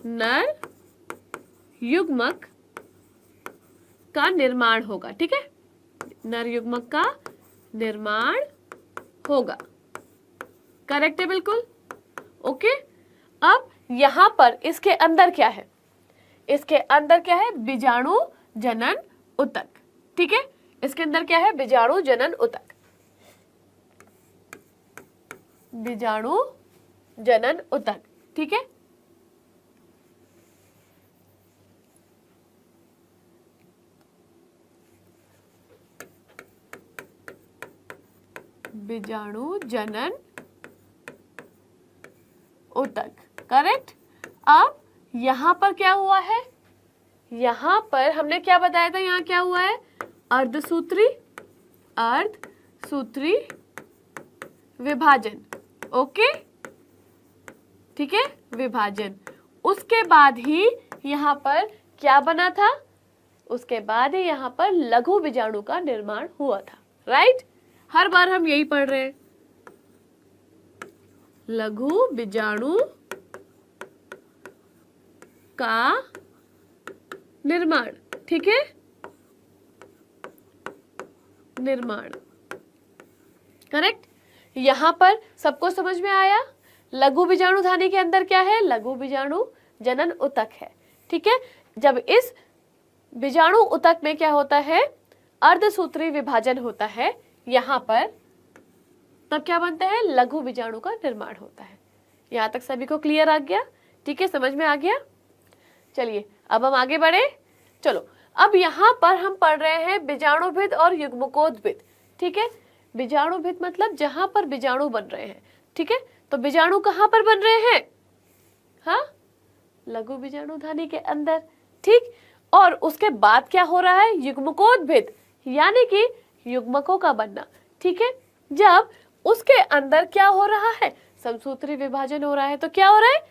नर युग्मक का निर्माण होगा। ठीक है, नर युग्मक का निर्माण होगा। करेक्ट है बिल्कुल। ओके, अब यहाँ पर इसके अंदर क्या है, इसके अंदर क्या है, बीजाणु जनन ऊतक। ठीक है, इसके अंदर क्या है, बीजाणु जनन ऊतक, बीजाणु जनन ऊतक। ठीक है, बीजाणु जनन ऊतक। करेक्ट। अब यहां पर क्या हुआ है, यहां पर हमने क्या बताया था, यहां क्या हुआ है, अर्धसूत्री, अर्धसूत्री विभाजन। ओके, ठीक है, विभाजन। उसके बाद ही यहां पर क्या बना था, उसके बाद ही यहां पर लघु बीजाणु का निर्माण हुआ था। राइट, हर बार हम यही पढ़ रहे हैं, लघु बीजाणु का निर्माण। ठीक है, निर्माण। करेक्ट। यहां पर सबको समझ में आया? लघु बीजाणुधानी के अंदर क्या है? लघु बीजाणु जनन ऊतक है। ठीक है, जब इस बीजाणु ऊतक में क्या होता है? अर्धसूत्री विभाजन होता है यहां पर, तब क्या बनता है? लघु बीजाणु का निर्माण होता है। यहां तक सभी को क्लियर आ गया? ठीक है, समझ में आ गया? चलिए अब हम आगे बढ़े। चलो अब यहाँ पर हम पढ़ रहे हैं बीजाणुभिद और युग्मकोद्भिद। ठीक है, बीजाणुभिद मतलब जहां पर बीजाणु बन रहे हैं। ठीक है, तो बीजाणु कहाँ पर बन रहे हैं? हाँ, लघु बीजाणुधानी के अंदर। ठीक, और उसके बाद क्या हो रहा है? युग्मकोद्भिद, यानी कि युग्मकों का बनना। ठीक है, जब उसके अंदर क्या हो रहा है? समसूत्री विभाजन हो रहा है, तो क्या हो रहा है?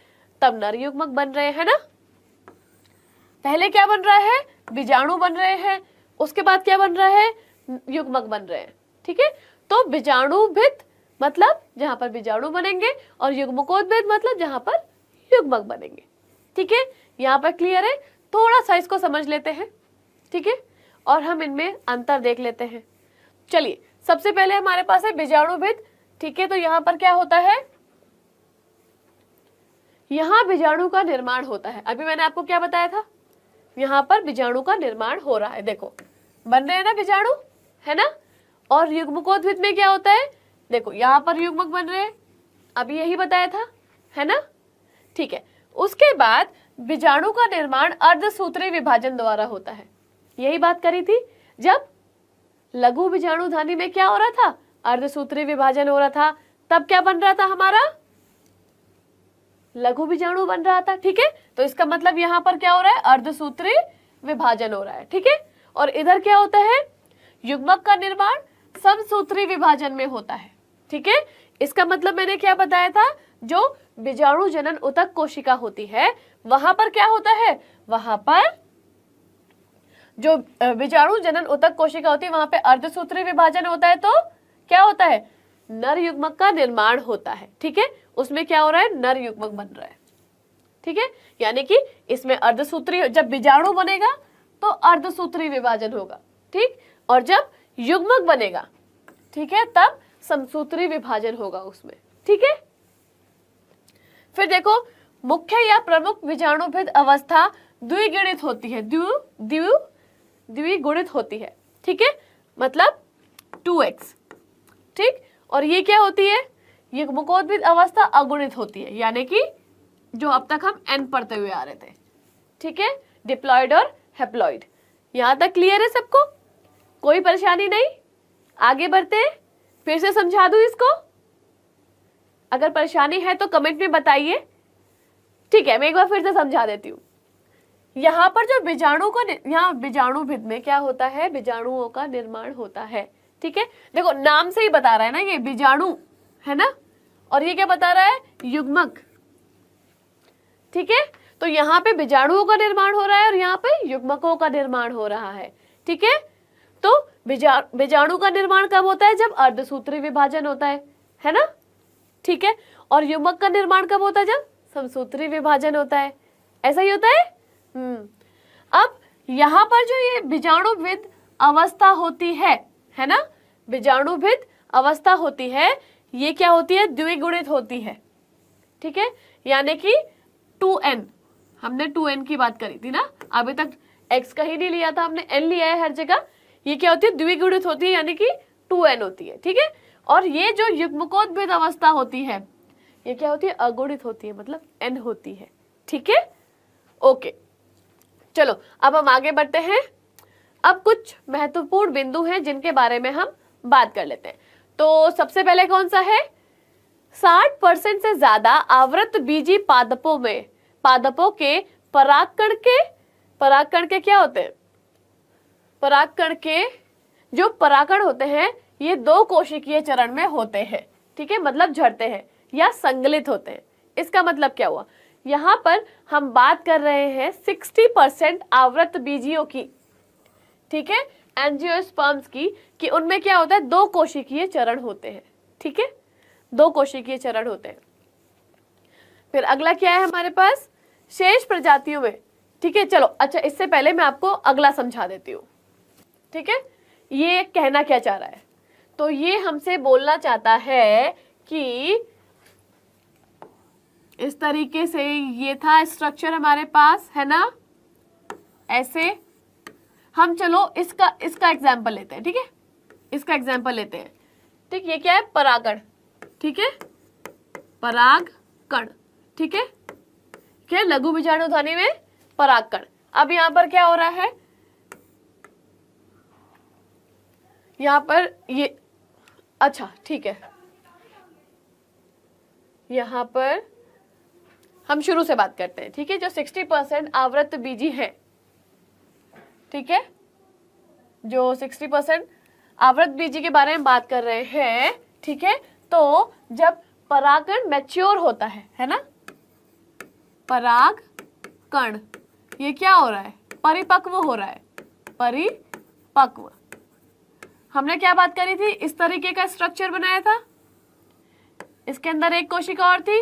तब नर युग्मक बन रहे हैं ना। पहले क्या बन रहा है? बीजाणु बन रहे हैं, उसके बाद क्या बन रहा है? युग्मक बन रहे हैं। ठीक है, तो बीजाणुभिद मतलब जहां पर बीजाणु बनेंगे, और युग्मकोद्भिद मतलब जहां पर युग्मक बनेंगे। ठीक है, यहाँ पर क्लियर है? थोड़ा सा इसको समझ लेते हैं। ठीक है, और हम इनमें अंतर देख लेते हैं। चलिए सबसे पहले हमारे पास है बीजाणुभिद। ठीक है, तो यहाँ पर क्या होता है? यहाँ बीजाणु का निर्माण होता है। अभी मैंने आपको क्या बताया था? यहाँ पर बीजाणु का निर्माण हो रहा है। देखो बन रहे हैं ना बीजाणु, है ना। और युग्मकोद्भिद में क्या होता है? देखो यहाँ पर युग्मक बन रहे हैं, अभी यही बताया था, है ना। ठीक है, उसके बाद बीजाणु का निर्माण अर्धसूत्री विभाजन द्वारा होता है। यही बात करी थी। जब लघु बीजाणुधानी में क्या हो रहा था? अर्धसूत्री विभाजन हो रहा था, तब क्या बन रहा था हमारा? लघु बीजाणु बन रहा था। ठीक है, तो इसका मतलब यहाँ पर क्या हो रहा है? अर्धसूत्री विभाजन हो रहा है। ठीक है, और इधर क्या होता है? युग्मक का निर्माण समसूत्री विभाजन में होता है। ठीक है, इसका मतलब मैंने क्या बताया था? जो बीजाणु जनन ऊतक कोशिका होती है वहां पर क्या होता है? वहां पर जो बीजाणु जनन ऊतक कोशिका होती है वहां पे अर्धसूत्री विभाजन होता है, तो क्या होता है? नर युग्मक का निर्माण होता है। ठीक है, उसमें क्या हो रहा है? नर युग्मक बन रहा है। ठीक है, यानी कि इसमें अर्धसूत्री, जब बीजाणु बनेगा तो अर्धसूत्री विभाजन होगा। ठीक, और जब युग्मक बनेगा, ठीक है, तब समसूत्री विभाजन होगा उसमें। ठीक है, फिर देखो मुख्य या प्रमुख बीजाणुभिद अवस्था द्विगुणित होती है। द्विगुणित होती है। ठीक है, मतलब 2x। ठीक, और ये क्या होती है? युग्मकोद्भिद अवस्था अगुणित होती है, यानी कि जो अब तक हम n पढ़ते हुए आ रहे थे। ठीक है, डिप्लॉइड और हैप्लॉइड। यहां तक क्लियर है सबको? कोई परेशानी नहीं? आगे बढ़ते हैं, फिर से समझा दूं इसको। अगर परेशानी है तो कमेंट में बताइए। ठीक है, मैं एक बार फिर से समझा देती हूँ। यहाँ पर जो बीजाणु का, यहाँ बीजाणुभिद में क्या होता है? बीजाणुओं का निर्माण होता है। ठीक है, देखो नाम से ही बता रहा है ना, ये बीजाणु है ना, और ये क्या बता रहा है? युग्मक। ठीक है, तो यहाँ पे बीजाणुओं का निर्माण हो रहा है और यहाँ पे युग्मकों का निर्माण हो रहा है। ठीक है, तो बीजाणु का निर्माण कब होता है? जब अर्धसूत्री विभाजन होता है ना। ठीक है, और युग्मक का निर्माण कब होता है? जब समसूत्री विभाजन होता है। ऐसा ही होता है। अब यहाँ पर जो ये बीजाणुभिद अवस्था होती है ना, बीजाणुभिद अवस्था होती है, ये क्या होती है? द्विगुणित होती है। ठीक है, यानी कि 2n, हमने 2n की बात करी थी ना, अभी तक x का ही नहीं लिया था हमने, n लिया है हर जगह। ये क्या होती है? द्विगुणित होती है, यानी कि 2n होती है। ठीक है, और ये जो युग्मकोद्भिद अवस्था होती है ये क्या होती है? अगुणित होती है, मतलब n होती है। ठीक है, ओके। चलो अब हम आगे बढ़ते हैं। अब कुछ महत्वपूर्ण बिंदु हैं जिनके बारे में हम बात कर लेते हैं। तो सबसे पहले कौन सा है? 60% से ज्यादा आवृत बीजी पादपों के परागकण के क्या होते हैं? परागकण के जो परागकण होते हैं ये 2 कोशिकीय चरण में होते हैं। ठीक है, मतलब झड़ते हैं या संगलित होते हैं। इसका मतलब क्या हुआ? यहाँ पर हम बात कर रहे हैं 60% आवृत बीजियों की। ठीक है, एंजियोस्पर्म्स की, कि उनमें क्या होता है? 2 कोशिकीय चरण होते हैं। ठीक है, 2 कोशिकीय चरण होते हैं। फिर अगला क्या है हमारे पास? शेष प्रजातियों में ठीक है, चलो अच्छा, इससे पहले मैं आपको अगला समझा देती हूँ। ठीक है, ये कहना क्या चाह रहा है, तो ये हमसे बोलना चाहता है कि इस तरीके से ये था स्ट्रक्चर हमारे पास, है ना, ऐसे। हम चलो इसका एग्जाम्पल लेते हैं। ठीक है, इसका एग्जाम्पल लेते हैं। ठीक, ये क्या है, परागण। ठीक है, परागकण। ठीक है, क्या लघु बीजाणु ध्वनि में परागकण। अब यहां पर क्या हो रहा है, यहां पर ये, अच्छा ठीक है, यहां पर हम शुरू से बात करते हैं। ठीक है, जो 60% आवृत्त बीजी है, ठीक है, जो 60% आवृत्त बीजी के बारे में बात कर रहे हैं। ठीक है, तो जब परागकण मैच्योर होता है ना, परागकण ये क्या हो रहा है, परिपक्व हो रहा है, परिपक्व। हमने क्या बात करी थी, इस तरीके का स्ट्रक्चर बनाया था, इसके अंदर एक कोशिका और थी,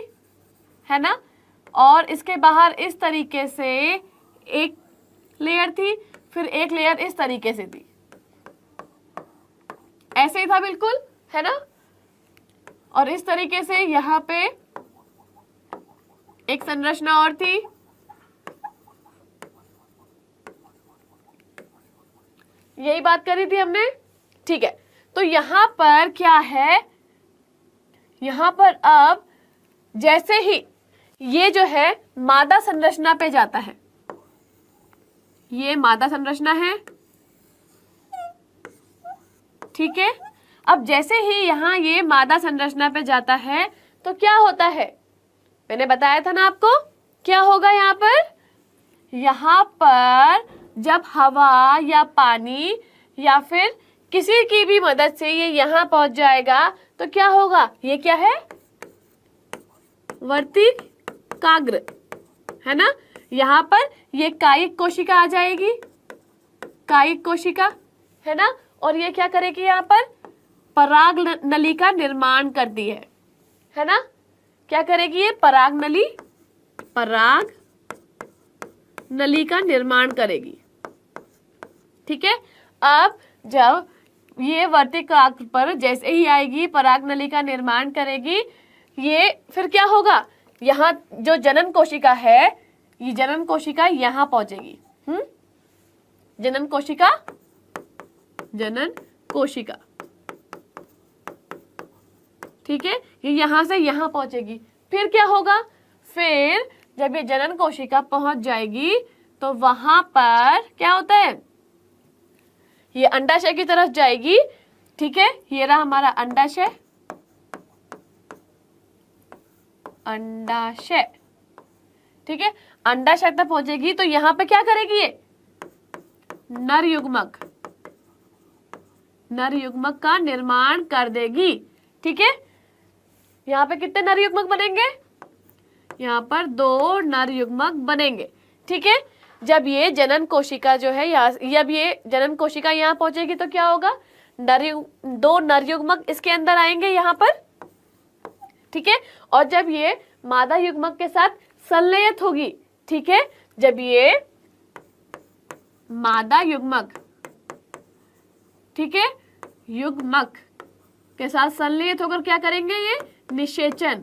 है ना, और इसके बाहर इस तरीके से एक लेयर थी, फिर एक लेयर इस तरीके से थी, ऐसे ही था बिल्कुल, है ना, और इस तरीके से यहां पे एक संरचना और थी, यही बात करी थी हमने। ठीक है, तो यहां पर क्या है, यहां पर अब जैसे ही ये जो है मादा संरचना पे जाता है, ये मादा संरचना है। ठीक है, अब जैसे ही यहां ये मादा संरचना पे जाता है तो क्या होता है, मैंने बताया था ना आपको, क्या होगा यहां पर जब हवा या पानी या फिर किसी की भी मदद से ये यहां पहुंच जाएगा तो क्या होगा, ये क्या है, वर्तिकाग्र, है ना, यहां पर ये कायिक कोशिका आ जाएगी, कायिक कोशिका, है ना, और ये क्या करेगी, यहां पर पराग नली का निर्माण करती है ना, क्या करेगी, ये पराग नली का निर्माण करेगी। ठीक है, अब जब ये वर्तिकाग्र पर जैसे ही आएगी, पराग नली का निर्माण करेगी, ये फिर क्या होगा, यहाँ जो जनन कोशिका है, ये जनन कोशिका यहाँ पहुंचेगी। जनन कोशिका, ठीक है, ये यहां से यहां पहुंचेगी। फिर क्या होगा, फिर जब ये जनन कोशिका पहुंच जाएगी तो वहां पर क्या होता है, ये अंडाशय की तरफ जाएगी। ठीक है, ये रहा हमारा अंडाशय, ठीक है, अंडाशय तक पहुंचेगी तो यहां पे क्या करेगी, ये नर युग्मक का निर्माण कर देगी। ठीक है, यहाँ पे कितने नर युग्मक बनेंगे, यहाँ पर 2 नर युग्मक बनेंगे। ठीक है, जब ये जनन कोशिका जो है जब ये जनन कोशिका यहाँ पहुंचेगी तो क्या होगा, 2 नर युग्मक इसके अंदर आएंगे यहाँ पर। ठीक है, और जब ये मादा युग्मक के साथ संलयित होगी, ठीक है, जब ये मादा युग्मक, ठीक है, युग्मक के साथ संलयित होकर क्या करेंगे, ये निषेचन,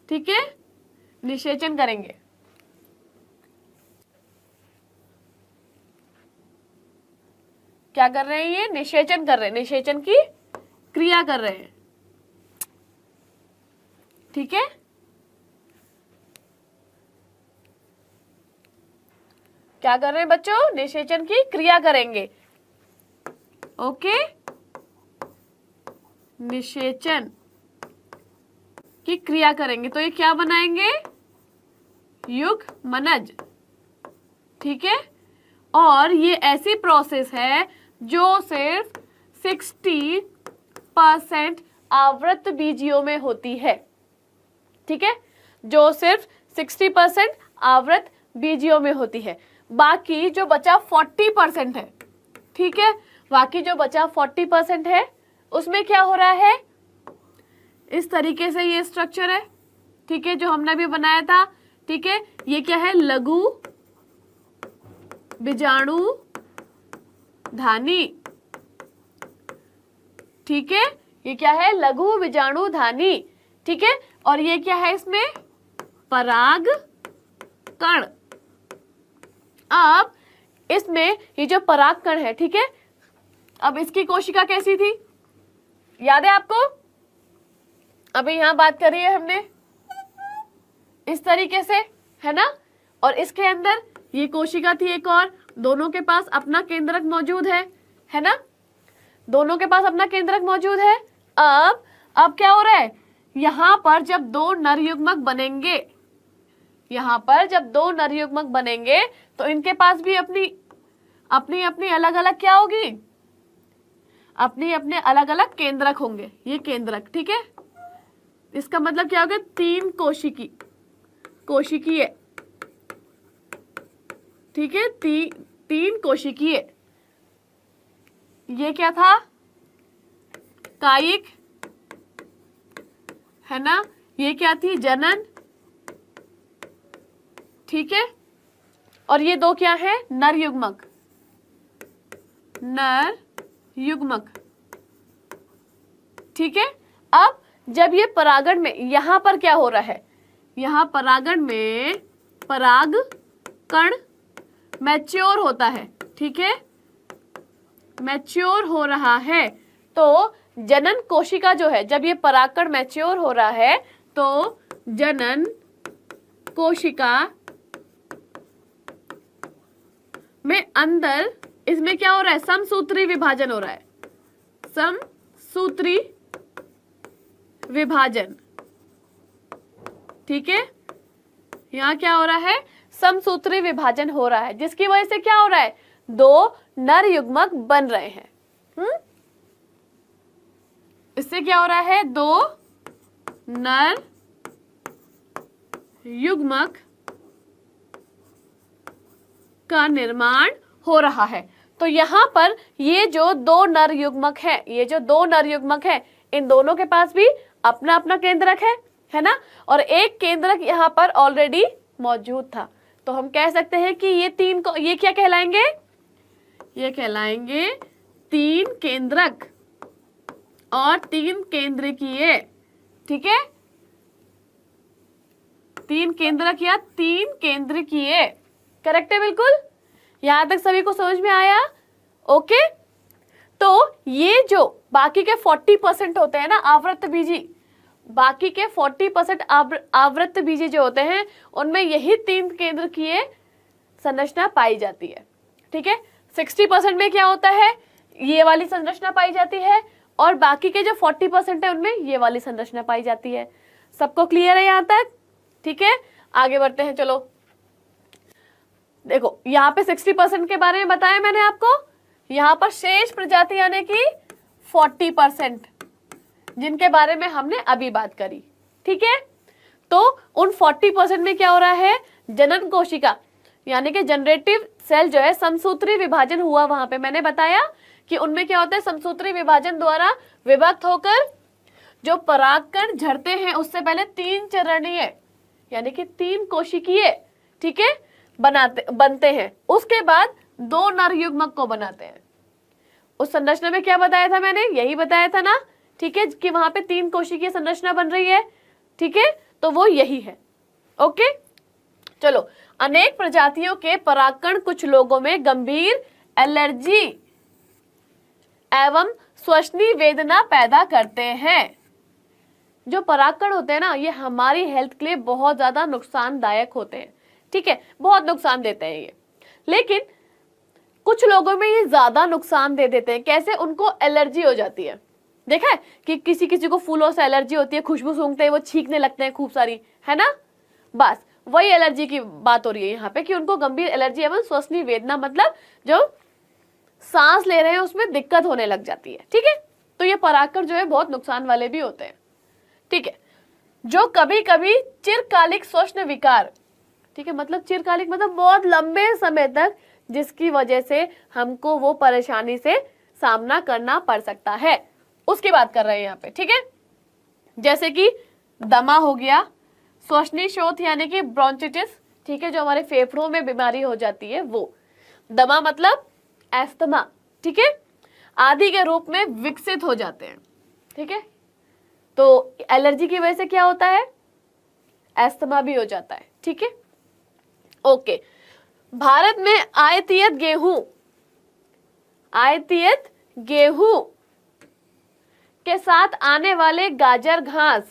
ठीक है, निषेचन करेंगे। क्या कर रहे हैं, ये निषेचन कर रहे हैं, निषेचन की क्रिया कर रहे हैं। ठीक है, क्या कर रहे हैं बच्चों, निषेचन की क्रिया करेंगे। ओके, निषेचन की क्रिया करेंगे तो ये क्या बनाएंगे, युग्मनज। ठीक है, और ये ऐसी प्रोसेस है जो सिर्फ 60% आवृत्त बीजियों में होती है। ठीक है, जो सिर्फ 60% आवृत्त बीजियों में होती है। बाकी जो बचा 40% है, ठीक है, बाकी जो बचा 40% है उसमें क्या हो रहा है, इस तरीके से ये स्ट्रक्चर है। ठीक है, जो हमने भी बनाया था ठीक है, ये क्या है, लघु बीजाणुधानी। ठीक है, ये क्या है, लघु बीजाणुधानी। ठीक है, और ये क्या है, इसमें परागकण। अब इसमें ये जो परागकण है, ठीक है, अब इसकी कोशिका कैसी थी, याद है आपको? अभी यहां बात करी है हमने इस तरीके से, है ना, और इसके अंदर ये कोशिका थी एक और, दोनों के पास अपना केंद्रक मौजूद है ना, दोनों के पास अपना केंद्रक मौजूद है। अब क्या हो रहा है, यहां पर जब दो नर युग्मक बनेंगे, यहां पर जब दो नर युग्मक बनेंगे तो इनके पास भी अपनी अपनी अलग अलग क्या होगी, अपने अपने अलग अलग केंद्रक होंगे, ये केंद्रक। ठीक है, इसका मतलब क्या हो गया, तीन कोशिकीय। ठीक है, तीन कोशिकीय। ये क्या था, कायिक, है ना, ये क्या थी, जनन। ठीक है, और ये दो क्या है, नर युग्मक, नर युग्मक। ठीक है, अब जब ये परागण में, यहां पर क्या हो रहा है, यहां परागण में परागकण मैच्योर होता है। ठीक है, मैच्योर हो रहा है, तो जनन कोशिका जो है, जब ये परागकण मैच्योर हो रहा है तो जनन कोशिका में अंदर इसमें क्या हो रहा है, समसूत्री विभाजन हो रहा है, समसूत्री विभाजन। ठीक है, यहां क्या हो रहा है, समसूत्री विभाजन हो रहा है, जिसकी वजह से क्या हो रहा है, दो नर युग्मक बन रहे हैं। इससे क्या हो रहा है, दो नर युग्मक का निर्माण हो रहा है। तो यहां पर ये जो दो नर युग्मक है, ये जो दो नर युग्मक है, इन दोनों के पास भी अपना अपना केंद्रक है ना, और एक केंद्रक यहां पर ऑलरेडी मौजूद था। तो हम कह सकते हैं कि ये तीन को, ये क्या कहलाएंगे, ये कहलाएंगे तीन केंद्रक और तीन केंद्रकीय। ठीक है, तीन केंद्रक या तीन केंद्रकीय, करेक्ट है बिल्कुल। यहां तक सभी को समझ में आया? ओके, तो ये जो बाकी के 40% होते हैं ना आवृत्त बीजी, बाकी के 40% आवृत्त बीजी जो होते हैं, उनमें यही तीन केंद्रकीय संरचना पाई जाती है। ठीक है, 60% में क्या होता है, ये वाली संरचना पाई जाती है, और बाकी के जो 40% है उनमें ये वाली संरचना पाई जाती है। सबको क्लियर है यहां तक? ठीक है, आगे बढ़ते हैं। चलो देखो, यहाँ पे 60% के बारे में बताया मैंने आपको, यहाँ पर शेष प्रजाति यानी कि 40% जिनके बारे में हमने अभी बात करी। ठीक है, तो उन 40% में क्या हो रहा है, जनन कोशिका यानी कि जनरेटिव सेल जो है, समसूत्री विभाजन हुआ। वहां पे मैंने बताया कि उनमें क्या होता है, समसूत्री विभाजन द्वारा विभक्त होकर जो परागकण झड़ते हैं उससे पहले तीन चरणीय यानी कि तीन कोशिकीय, ठीक है, बनते हैं। उसके बाद दो नर युग्मक को बनाते हैं। उस संरचना में क्या बताया था मैंने, यही बताया था ना, ठीक है, कि वहां पे तीन कोशिकीय संरचना बन रही है। ठीक है, तो वो यही है। ओके, चलो, अनेक प्रजातियों के परागकण कुछ लोगों में गंभीर एलर्जी एवं श्वसनी वेदना पैदा करते हैं। जो परागकण होते हैं ना, ये हमारी हेल्थ के लिए बहुत ज्यादा नुकसानदायक होते हैं। ठीक है, बहुत नुकसान देते हैं ये, लेकिन कुछ लोगों में ये ज्यादा नुकसान दे देते हैं। कैसे, उनको एलर्जी हो जाती है। देखा है कि किसी किसी को फूलों से एलर्जी होती है, खुशबू सूंघते हैं वो छींकने लगते हैं खूब सारी, है ना, बस वही एलर्जी की बात हो रही है यहाँ पे कि उनको गंभीर एलर्जी एवं श्वसनी वेदना, मतलब जो सांस ले रहे हैं उसमें दिक्कत होने लग जाती है। ठीक है, तो ये परागकण जो है बहुत नुकसान वाले भी होते हैं। ठीक है, जो कभी कभी चिरकालिक श्वसन विकार, ठीक है, मतलब चिरकालिक मतलब बहुत लंबे समय तक, जिसकी वजह से हमको वो परेशानी से सामना करना पड़ सकता है, उसकी बात कर रहे हैं यहाँ पे। ठीक है, जैसे कि दमा हो गया, श्वसनी शोथ यानी कि ब्रोंचिटिस, ठीक है, जो हमारे फेफड़ों में बीमारी हो जाती है वो। दमा मतलब एस्थमा, ठीक है, आदि के रूप में विकसित हो जाते हैं, ठीक है। तो एलर्जी की वजह से क्या होता है, एस्थमा भी हो जाता है, ठीक है। ओके, भारत में आयतियत गेहूं के साथ आने वाले गाजर घास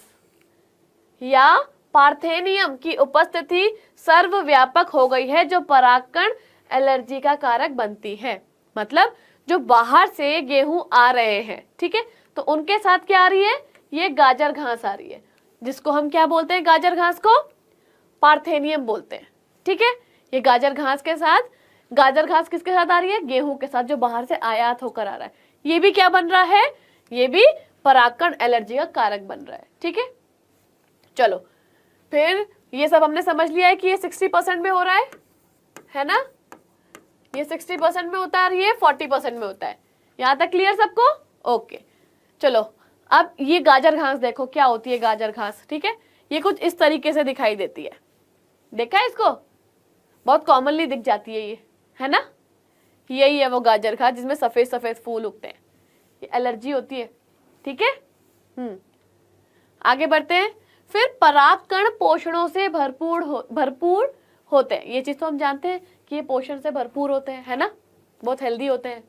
या पार्थेनियम की उपस्थिति सर्वव्यापक हो गई है, जो परागकण एलर्जी का कारक बनती है। मतलब जो बाहर से गेहूं आ रहे हैं, ठीक है, तो उनके साथ क्या आ रही है, ये गाजर घास आ रही है, जिसको हम क्या बोलते हैं, गाजर घास को पार्थेनियम बोलते हैं, ठीक है। ये गाजर घास किसके साथ आ रही है, गेहूं के साथ, जो बाहर से आयात होकर आ रहा है। ये भी क्या बन रहा है, ये भी परागकण एलर्जी का कारक बन रहा है, ठीक है। चलो फिर ये सब हमने समझ लिया है कि ये 60% में हो रहा है ना, ये 60% में होता है और ये 40% में होता है। यहां तक क्लियर सबको? ओके, चलो अब ये गाजर घास देखो क्या होती है गाजर घास, ठीक है। ये कुछ इस तरीके से दिखाई देती है, देखा है इसको, बहुत कॉमनली दिख जाती है ये, है ना। यही है वो गाजर घास जिसमें सफेद सफेद फूल उगते हैं, ये एलर्जी होती है, ठीक है। आगे बढ़ते हैं। फिर परागकण पोषणों से भरपूर होते हैं, ये चीज तो हम जानते हैं कि ये पोषण से भरपूर होते हैं, है ना, बहुत हेल्दी होते हैं।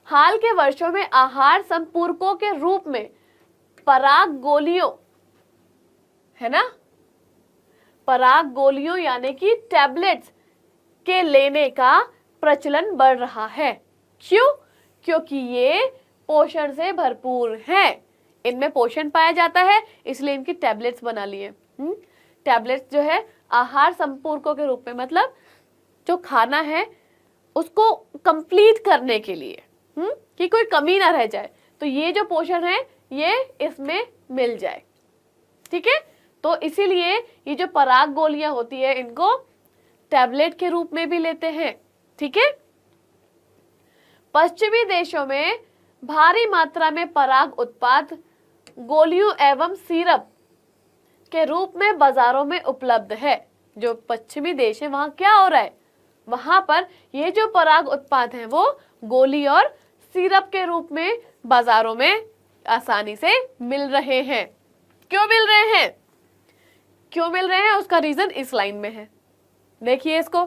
हाल के वर्षों में आहार संपूरकों के रूप में पराग गोलियों, है ना, पराग गोलियों यानी कि टैबलेट्स के लेने का प्रचलन बढ़ रहा है। क्यों? क्योंकि ये पोषण से भरपूर हैं, इनमें पोषण पाया जाता है, इसलिए इनकी टैबलेट्स बना लिए। टैबलेट्स जो है आहार संपूरकों के रूप में, मतलब जो खाना है उसको कंप्लीट करने के लिए, कि कोई कमी ना रह जाए, तो ये जो पोषण है ये इसमें मिल जाए, ठीक है। तो इसीलिए ये जो पराग गोलियां होती है इनको टैबलेट के रूप में भी लेते हैं, ठीक है। पश्चिमी देशों में भारी मात्रा में पराग उत्पाद गोलियों एवं सिरप के रूप में बाजारों में उपलब्ध है। जो पश्चिमी देश है वहां क्या हो रहा है, वहां पर ये जो पराग उत्पाद हैं वो गोली और सिरप के रूप में बाजारों में आसानी से मिल रहे हैं। क्यों मिल रहे हैं उसका रीजन इस लाइन में है, देखिए इसको।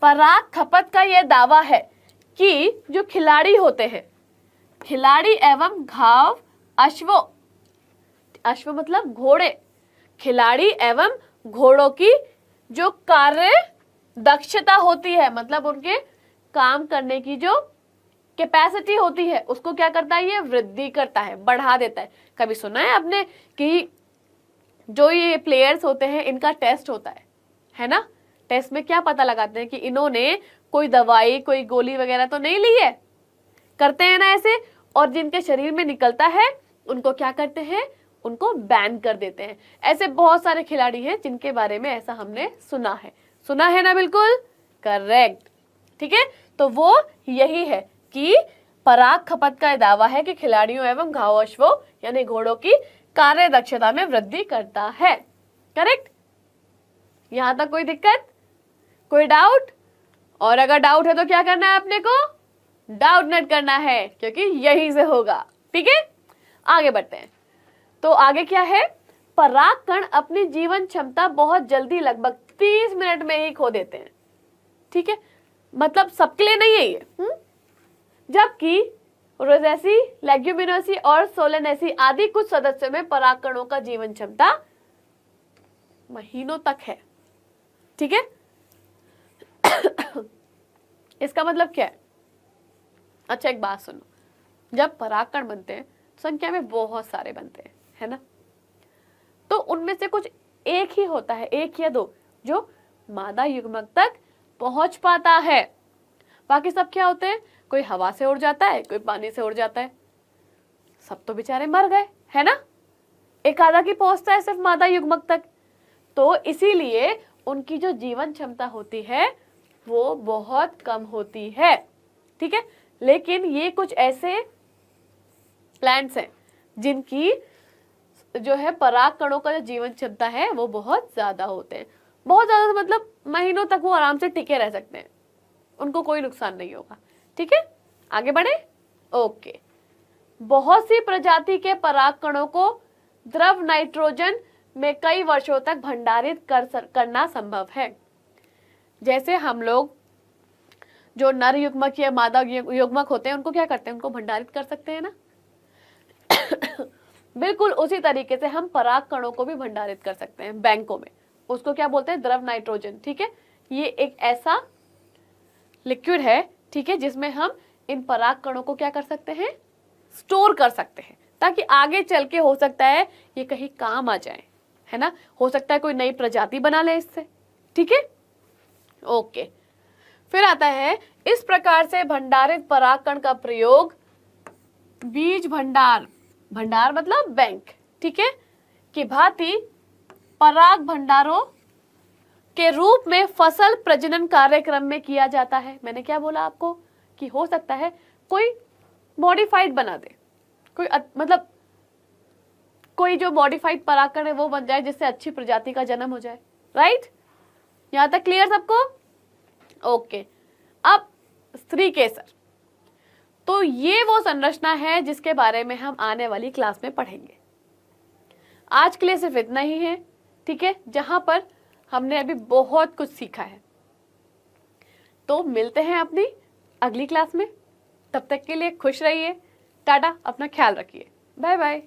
पराग खपत का यह दावा है कि जो खिलाड़ी होते हैं, खिलाड़ी एवं घाव अश्व मतलब घोड़े, खिलाड़ी एवं घोड़ों की जो कार्य दक्षता होती है, मतलब उनके काम करने की जो कैपेसिटी होती है उसको क्या करता है, ये वृद्धि करता है, बढ़ा देता है। कभी सुना है आपने कि जो ये प्लेयर्स होते हैं इनका टेस्ट होता है ना, टेस्ट में क्या पता लगाते हैं कि इन्होंने कोई दवाई कोई गोली वगैरह तो नहीं ली है, करते हैं ना ऐसे, और जिनके शरीर में निकलता है उनको क्या करते हैं, उनको बैन कर देते हैं। ऐसे बहुत सारे खिलाड़ी हैं जिनके बारे में ऐसा हमने सुना है ना, बिल्कुल करेक्ट, ठीक है। तो वो यही है कि पराग खपत का दावा है कि खिलाड़ियों एवं घावोश्वों यानी घोड़ों की कार्य दक्षता में वृद्धि करता है, करेक्ट। यहां तक कोई दिक्कत, कोई डाउट? और अगर डाउट है तो क्या करना है अपने को, डाउट नोट करना है, क्योंकि यही से होगा, ठीक है। आगे बढ़ते हैं। तो आगे क्या है, परागकण अपनी जीवन क्षमता बहुत जल्दी लगभग 30 मिनट में ही खो देते हैं, ठीक है, मतलब सबके लिए नहीं है ये। जबकि रोजेसी, लेग्यूमिनोसी और सोलेनेसी आदि कुछ सदस्यों में परागकणों का जीवन क्षमता महीनों तक है, ठीक है। इसका मतलब क्या है? अच्छा एक बात सुनो, जब परागकण बनते हैं संख्या में बहुत सारे बनते हैं, है ना, तो उनमें से कुछ एक ही होता है, एक या दो, जो मादा युग्मक तक पहुंच पाता है। बाकी सब क्या होते हैं, कोई हवा से उड़ जाता है, कोई पानी से उड़ जाता है, सब तो बेचारे मर गए, है ना। एक आधा की पहुंचता है सिर्फ मादा युग्मक तक, तो इसीलिए उनकी जो जीवन क्षमता होती है वो बहुत कम होती है, ठीक है। लेकिन ये कुछ ऐसे प्लांट्स हैं जिनकी जो है पराग कणों का जो जीवन क्षमता है वो बहुत ज्यादा होते हैं। बहुत ज्यादा मतलब महीनों तक वो आराम से टिके रह सकते हैं, उनको कोई नुकसान नहीं होगा। ठीक है, आगे बढ़े। ओके, बहुत सी प्रजाति के पराग कणों को द्रव नाइट्रोजन में कई वर्षों तक भंडारित करना संभव है। जैसे हम लोग जो नर युग्मक या मादा युग्मक होते हैं उनको क्या करते हैं, उनको भंडारित कर सकते हैं ना। बिल्कुल उसी तरीके से हम पराग कणों को भी भंडारित कर सकते हैं बैंकों में। उसको क्या बोलते हैं, द्रव नाइट्रोजन। ठीक है, ये एक ऐसा लिक्विड है, ठीक है, जिसमें हम इन पराग कणों को क्या कर सकते हैं, स्टोर कर सकते हैं, ताकि आगे चल के हो सकता है ये कहीं काम आ जाए, है ना। हो सकता है कोई नई प्रजाति बना ले इससे। ठीक है, ओके। फिर आता है, इस प्रकार से भंडारित परागकण का प्रयोग बीज भंडार, भंडार मतलब बैंक, ठीक है, की भांति पराग भंडारों के रूप में फसल प्रजनन कार्यक्रम में किया जाता है। मैंने क्या बोला आपको कि हो सकता है कोई मॉडिफाइड बना दे, कोई मतलब कोई जो मॉडिफाइड परागकण है वो बन जाए, जिससे अच्छी प्रजाति का जन्म हो जाए। राइट, यहां तक क्लियर सबको। ओके, अब स्त्री केसर, तो ये वो संरचना है जिसके बारे में हम आने वाली क्लास में पढ़ेंगे। आज के लिए सिर्फ इतना ही है, ठीक है, जहां पर हमने अभी बहुत कुछ सीखा है। तो मिलते हैं अपनी अगली क्लास में, तब तक के लिए खुश रहिए, टाटा, अपना ख्याल रखिए, बाय बाय।